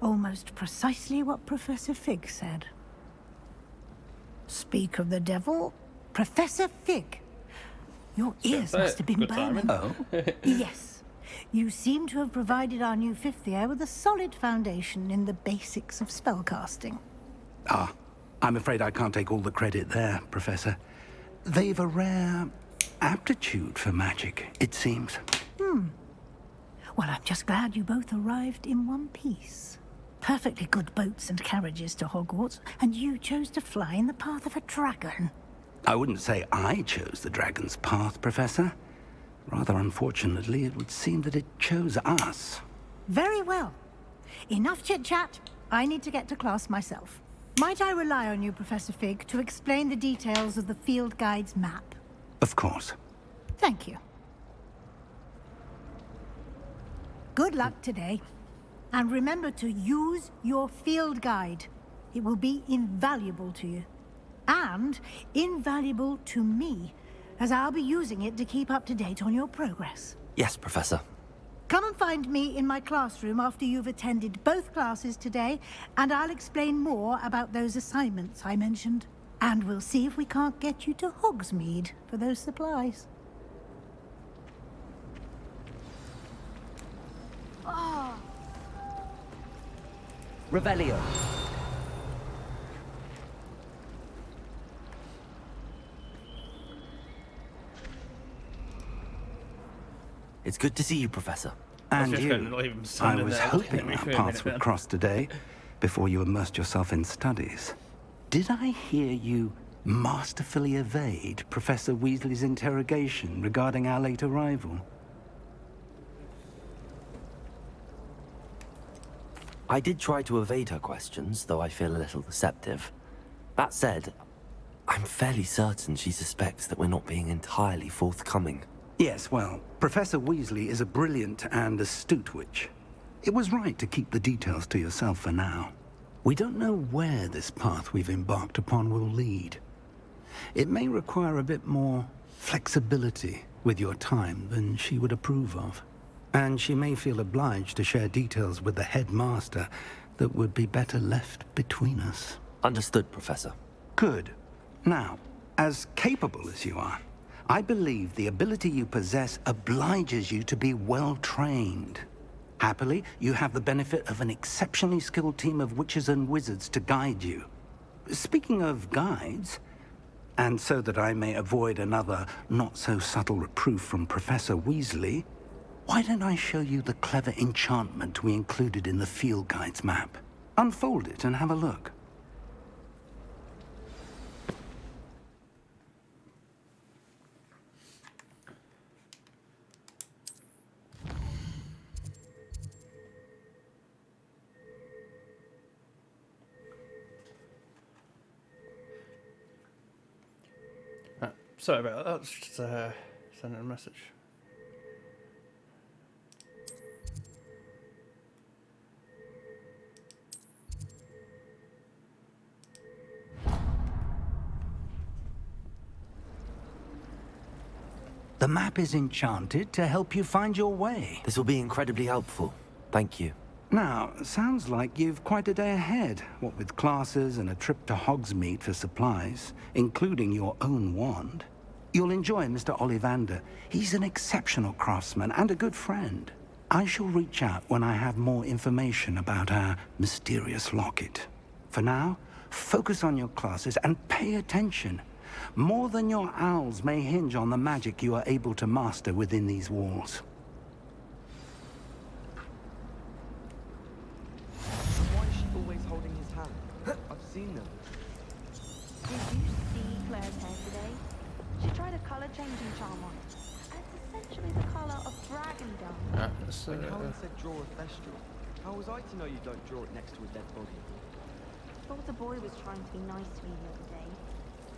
Almost precisely what Professor Fig said. Speak of the devil, Professor Fig. Your ears must have been burning. Oh? Yes. You seem to have provided our new fifth year with a solid foundation in the basics of spellcasting. Ah, I'm afraid I can't take all the credit there, Professor. They've a rare aptitude for magic, it seems. Well, I'm just glad you both arrived in one piece. Perfectly good boats and carriages to Hogwarts, and you chose to fly in the path of a dragon. I wouldn't say I chose the dragon's path, Professor. Rather unfortunately, it would seem that it chose us. Very well. Enough chit-chat. I need to get to class myself. Might I rely on you, Professor Fig, to explain the details of the field guide's map? Of course. Thank you. Good luck today. And remember to use your field guide. It will be invaluable to you. And invaluable to me, as I'll be using it to keep up to date on your progress. Yes, Professor. Come and find me in my classroom after you've attended both classes today, and I'll explain more about those assignments I mentioned. And we'll see if we can't get you to Hogsmeade for those supplies. Revelio. It's good to see you, Professor. And just you. gonna leave him I standing was there looking at hoping me our for a paths minute would then. cross today, before you immersed yourself in studies. Did I hear you masterfully evade Professor Weasley's interrogation regarding our late arrival? I did try to evade her questions, though I feel a little deceptive. That said, I'm fairly certain she suspects that we're not being entirely forthcoming. Yes, well, Professor Weasley is a brilliant and astute witch. It was right to keep the details to yourself for now. We don't know where this path we've embarked upon will lead. It may require a bit more flexibility with your time than she would approve of. And she may feel obliged to share details with the headmaster that would be better left between us. Understood, Professor. Good. Now, as capable as you are, I believe the ability you possess obliges you to be well-trained. Happily, you have the benefit of an exceptionally skilled team of witches and wizards to guide you. Speaking of guides, and so that I may avoid another not-so-subtle reproof from Professor Weasley, why don't I show you the clever enchantment we included in the field guide's map? Unfold it and have a look. Sorry about that. That's just sending a message. The map is enchanted to help you find your way. This will be incredibly helpful. Thank you. Now, sounds like you've quite a day ahead, what with classes and a trip to Hogsmeade for supplies, including your own wand. You'll enjoy Mr. Ollivander. He's an exceptional craftsman and a good friend. I shall reach out when I have more information about our mysterious locket. For now, focus on your classes and pay attention. More than your owls may hinge on the magic you are able to master within these walls. Why is she always holding his hand? I've seen them. Did you see Claire's hair today? She tried a colour changing charm on it. And it's essentially the colour of dragon dung. When Helen said draw a thestral, how was I to know you don't draw it next to a dead body? Thought the boy was trying to be nice to me the other day.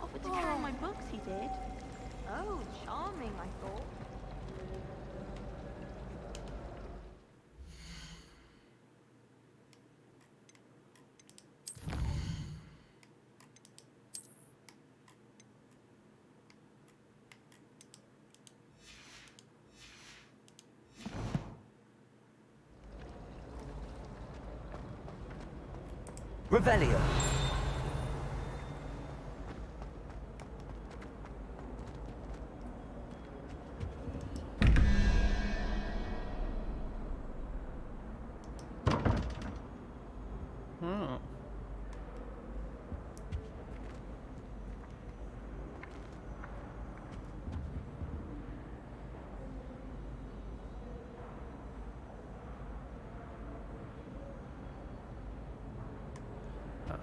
Offered to carry my books, he did. Oh, charming, I thought. Revelio.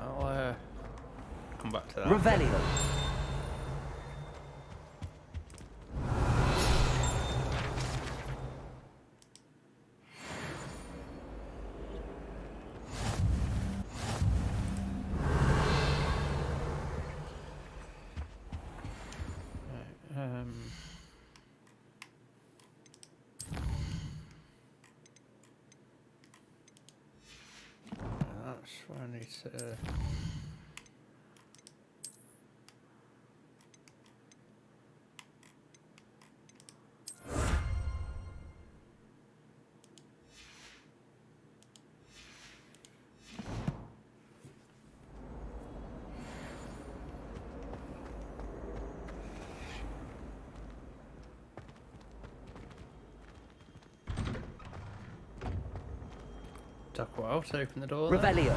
I'll come back to that. Revelio. That's where I need to. Duck well to open the door. Revelio.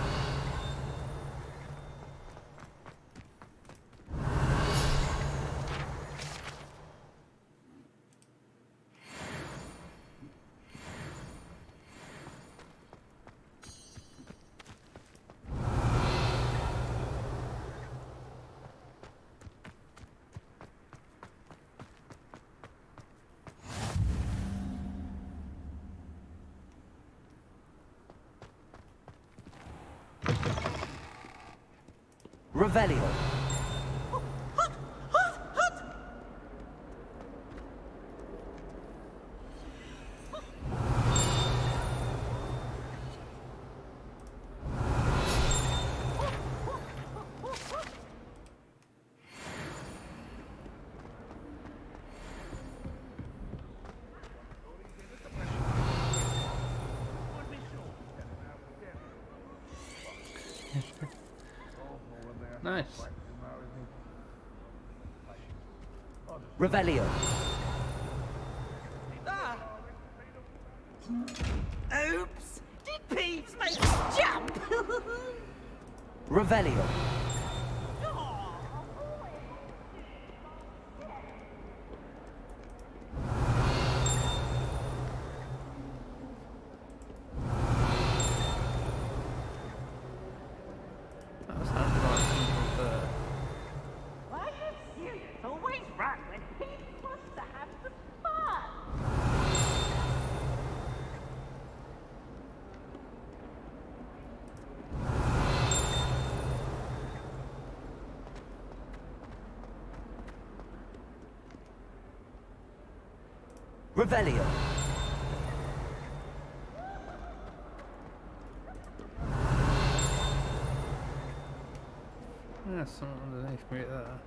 Revelio. Nice. Revelio. Ah! Oops! Did Peeves make you jump? Revelio. That sounds like something there. Why are you serious? Always run when Peeves wants to have some fun. Revelio. There's something underneath me there.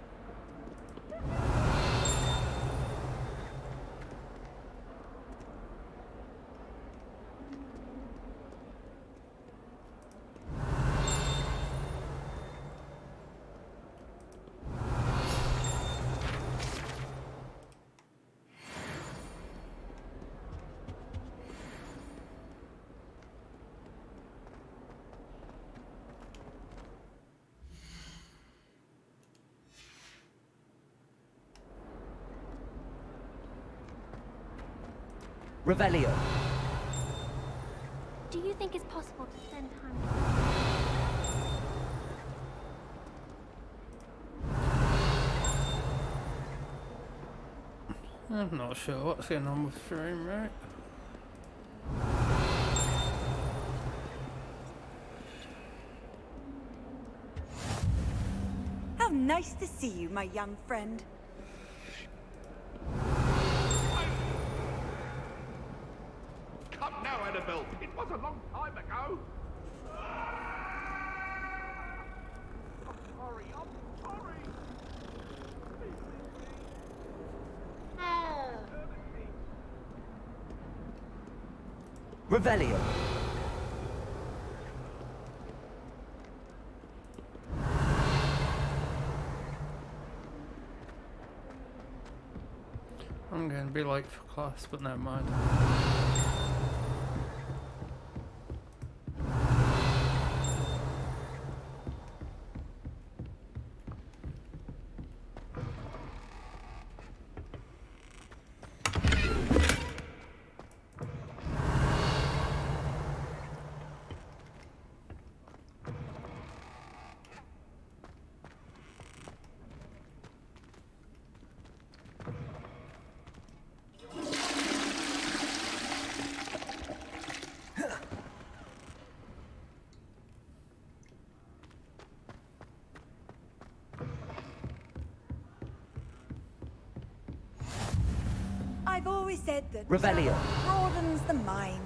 Revelio. Do you think it's possible to spend time I'm not sure what's going on with frame rate. How nice to see you, my young friend. Come now, Annabelle. It was a long time ago. I'm sorry. Revelio. I'm going to be late for class, but never mind. I've always said that Revelio. travel broadens the mind.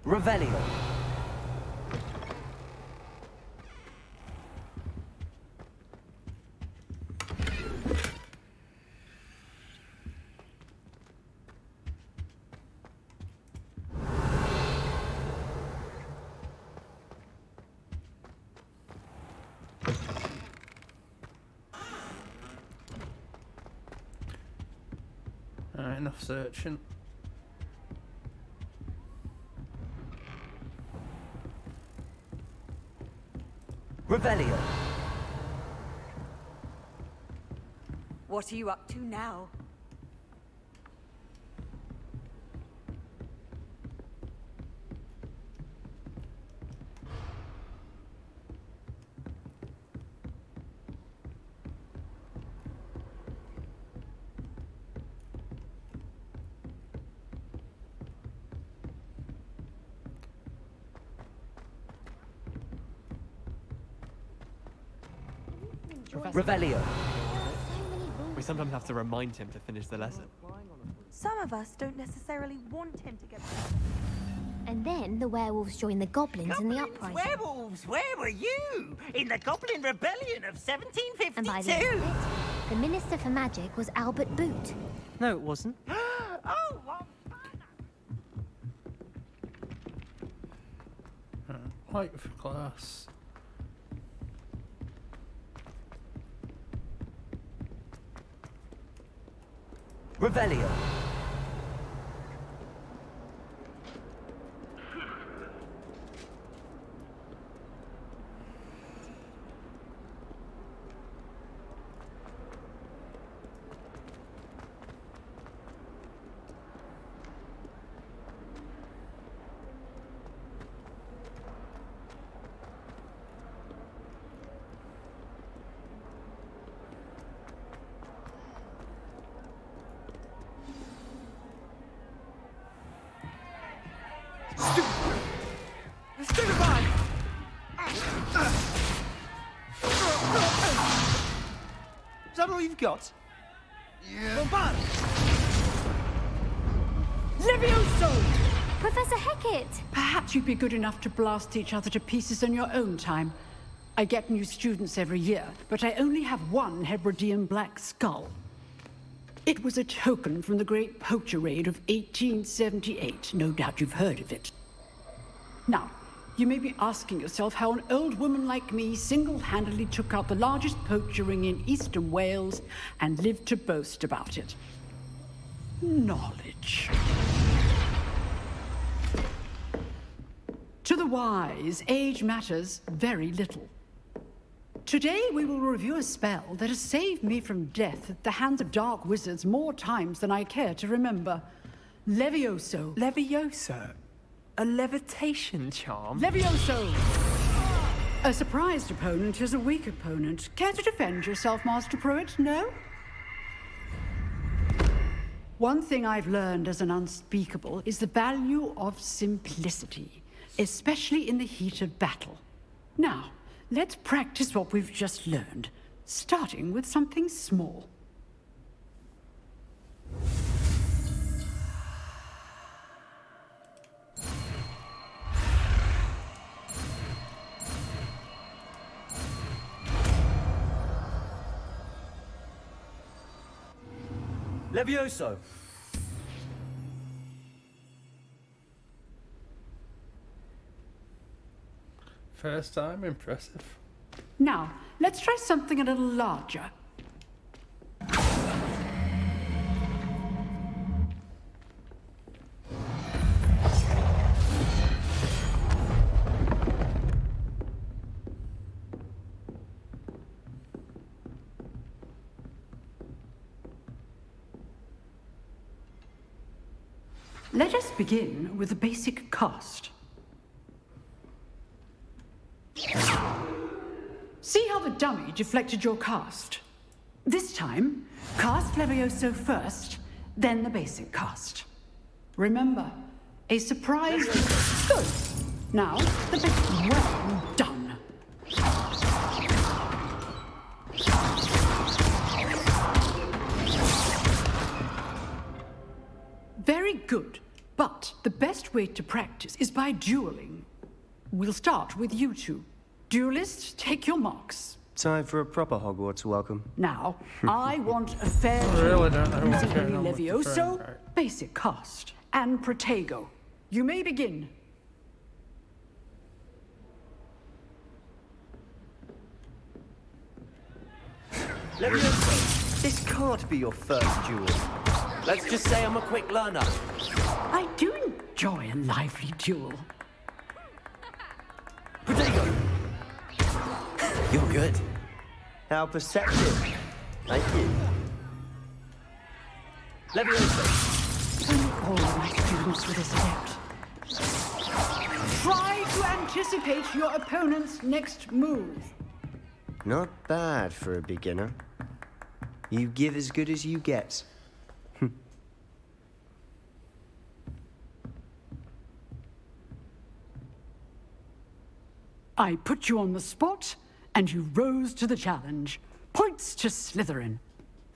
Revelio. Alright, enough searching. Revelio. What are you up to now? Revelio. We sometimes have to remind him to finish the lesson. Some of us don't necessarily want him to get... And then the werewolves join the goblins in the uprising. Werewolves, where were you? In the Goblin Rebellion of 1752? And by the end of it, the Minister for Magic was Albert Boot. No, it wasn't. Oh, well, White for class. Revelio. Is that all you've got? Bombard! Levioso! Professor Hecat! Perhaps you'd be good enough to blast each other to pieces in your own time. I get new students every year, but I only have one Hebridean black skull. It was a token from the Great Poacher Raid of 1878. No doubt you've heard of it. Now, you may be asking yourself how an old woman like me single-handedly took out the largest poacher ring in eastern Wales and lived to boast about it. Knowledge. To the wise, age matters very little. Today we will review a spell that has saved me from death at the hands of dark wizards more times than I care to remember. Levioso. Levioso? A levitation charm? Levioso! A surprised opponent is a weak opponent. Care to defend yourself, Master Pruitt? No? One thing I've learned as an unspeakable is the value of simplicity, especially in the heat of battle. Now, let's practice what we've just learned, starting with something small. Levioso. First time, impressive. Now, let's try something a little larger. Let us begin with the basic cast. See how the dummy deflected your cast? This time, cast Levioso first, then the basic cast. Remember, a surprise... Good. Now, the basic... Well done. Very good. But the best way to practice is by dueling. We'll start with you two. Duelists, take your marks. Time for a proper Hogwarts welcome. Now, I want a fair using only Levioso, basic cast, and Protego. You may begin. Levioso, this can't be your first duel. Let's just say I'm a quick learner. I do enjoy a lively duel. Protego. You're good. How perceptive. Thank you. Levioso. Only all of my students were this adept. Try to anticipate your opponent's next move. Not bad for a beginner. You give as good as you get. I put you on the spot, and you rose to the challenge. Points to Slytherin.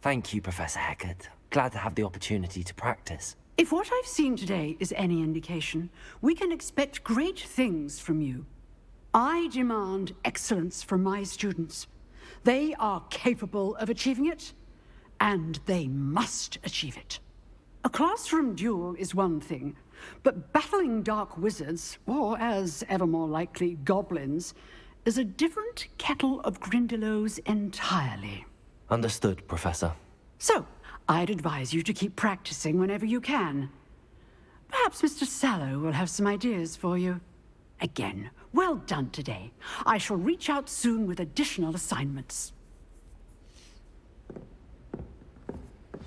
Thank you, Professor Hecat. Glad to have the opportunity to practice. If what I've seen today is any indication, we can expect great things from you. I demand excellence from my students. They are capable of achieving it, and they must achieve it. A classroom duel is one thing, but battling dark wizards, or as ever more likely, goblins, is a different kettle of Grindylows entirely. Understood, Professor. So, I'd advise you to keep practicing whenever you can. Perhaps Mr. Sallow will have some ideas for you. Again, well done today. I shall reach out soon with additional assignments.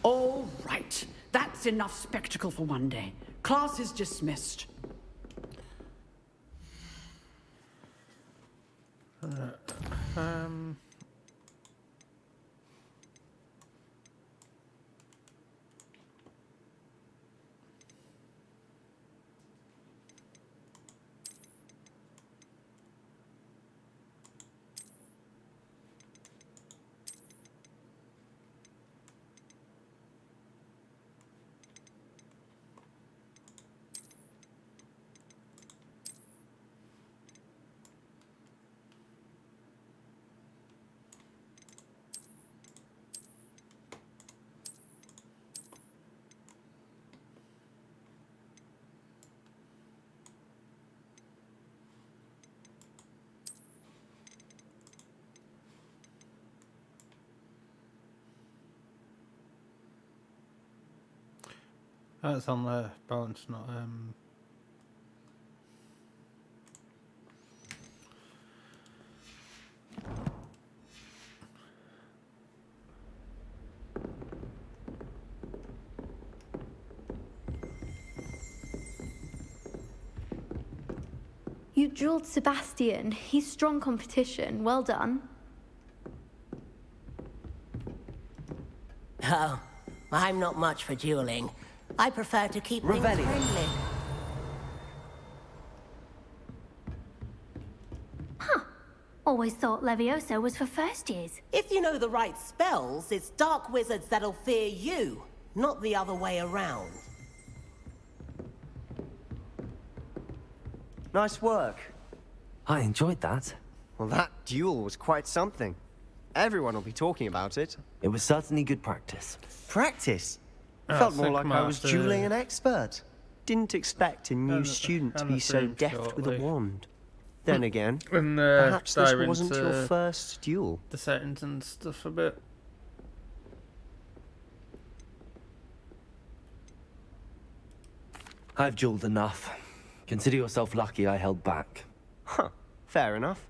All right. That's enough spectacle for one day. Class is dismissed. That's on the balance, not You drilled Sebastian. He's strong competition. Well done. Oh, I'm not much for dueling. I prefer to keep things Revelio. friendly. Always thought Levioso was for first years. If you know the right spells, it's dark wizards that'll fear you, not the other way around. Nice work. I enjoyed that. Well, that duel was quite something. Everyone will be talking about it. It was certainly good practice. Practice? Oh, Felt so more like come I out was the- dueling an expert. Didn't expect a new And- student to and be the so theme deft with a shortly. wand. Then again, And perhaps this dive wasn't your into first duel. the settings and stuff a bit. I've dueled enough. Consider yourself lucky I held back. Huh, fair enough.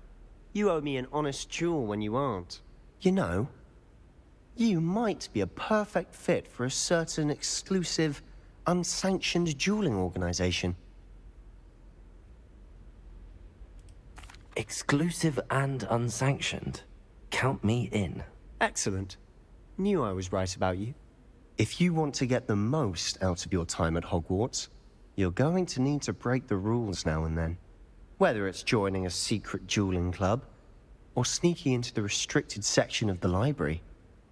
You owe me an honest duel when you aren't. You know, you might be a perfect fit for a certain exclusive, unsanctioned dueling organization. Exclusive and unsanctioned. Count me in. Excellent. Knew I was right about you. If you want to get the most out of your time at Hogwarts, you're going to need to break the rules now and then. Whether it's joining a secret dueling club, or sneaking into the restricted section of the library,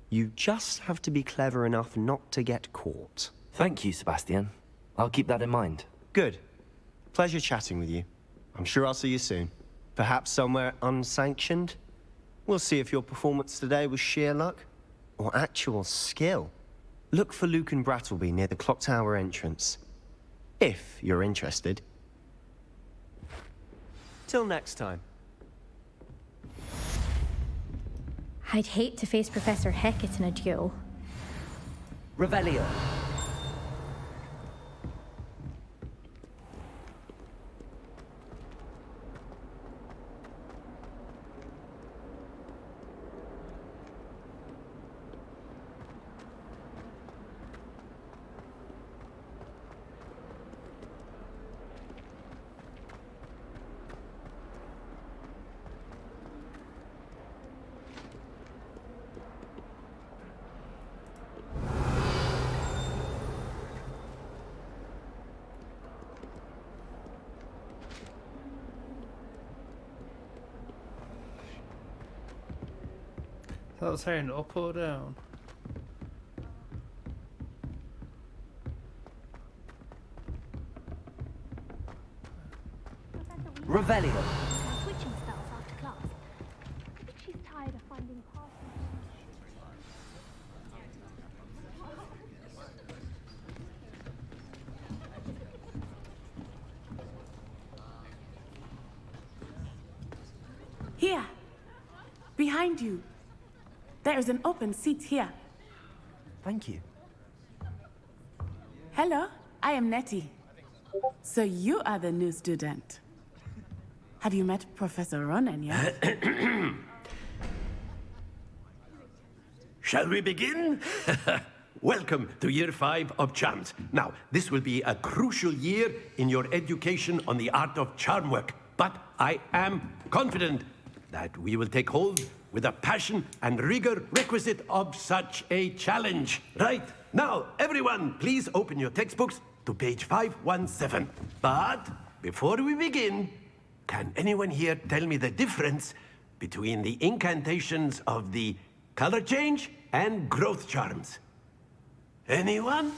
you just have to be clever enough not to get caught. Thank you, Sebastian. I'll keep that in mind. Good. Pleasure chatting with you. I'm sure I'll see you soon. Perhaps somewhere unsanctioned? We'll see if your performance today was sheer luck, or actual skill. Look for Luke and Brattleby near the clock tower entrance. If you're interested. Till next time. I'd hate to face Professor Hecat in a duel. Revelio. That was saying up or down. Revelio. Switching spells after class. I think she's tired of finding partners. Here. Behind you. There is an open seat here. Thank you. Hello, I am Nettie. So you are the new student. Have you met Professor Ronan yet? Shall we begin? Welcome to Year 5 of Charms. Now, this will be a crucial year in your education on the art of charm work. But I am confident that we will take hold with the passion and rigor requisite of such a challenge. Right, now, everyone, please open your textbooks to page 517. But before we begin, can anyone here tell me the difference between the incantations of the color change and growth charms? Anyone?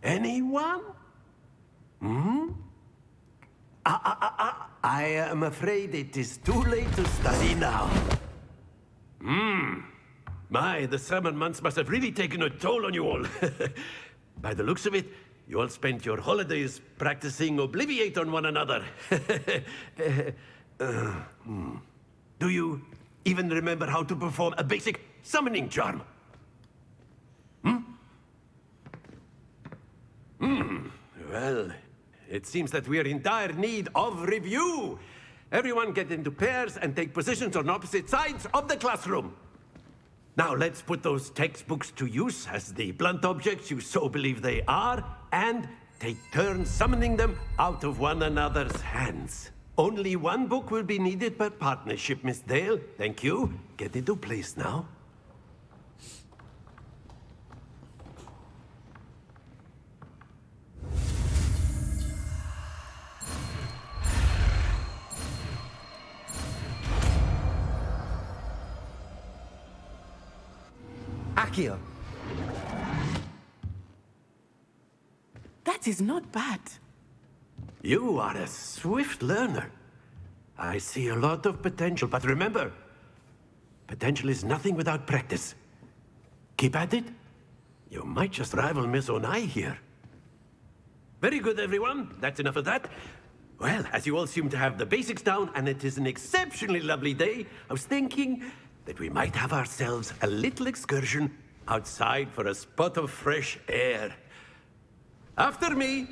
Anyone? Hmm? I am afraid it is too late to study now. My, the summer months must have really taken a toll on you all. By the looks of it, you all spent your holidays practicing Obliviate on one another. Do you even remember how to perform a basic summoning charm? Well, it seems that we are in dire need of review. Everyone get into pairs and take positions on opposite sides of the classroom. Now let's put those textbooks to use as the blunt objects you so believe they are, and take turns summoning them out of one another's hands. Only one book will be needed per partnership, Miss Dale. Thank you. Get into place now. Accio. That is not bad. You are a swift learner. I see a lot of potential, but remember, potential is nothing without practice. Keep at it. You might just rival Miss Onai here. Very good, everyone. That's enough of that. Well, as you all seem to have the basics down, and it is an exceptionally lovely day, I was thinking that we might have ourselves a little excursion outside for a spot of fresh air. After me.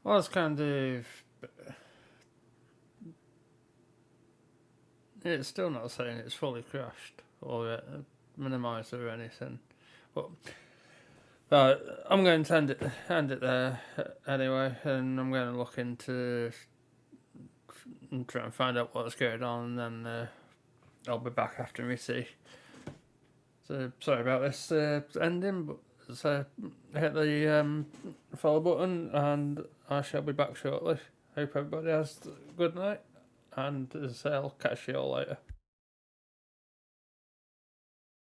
Well, it's kind of... It's still not saying it's fully crashed or minimised or anything. But I'm going to end it there anyway, and I'm going to look into and try and find out what's going on, and then I'll be back after me tea. So sorry about this ending, but hit the follow button, and I shall be back shortly. Hope everybody has a good night, and as I say, I'll catch you all later.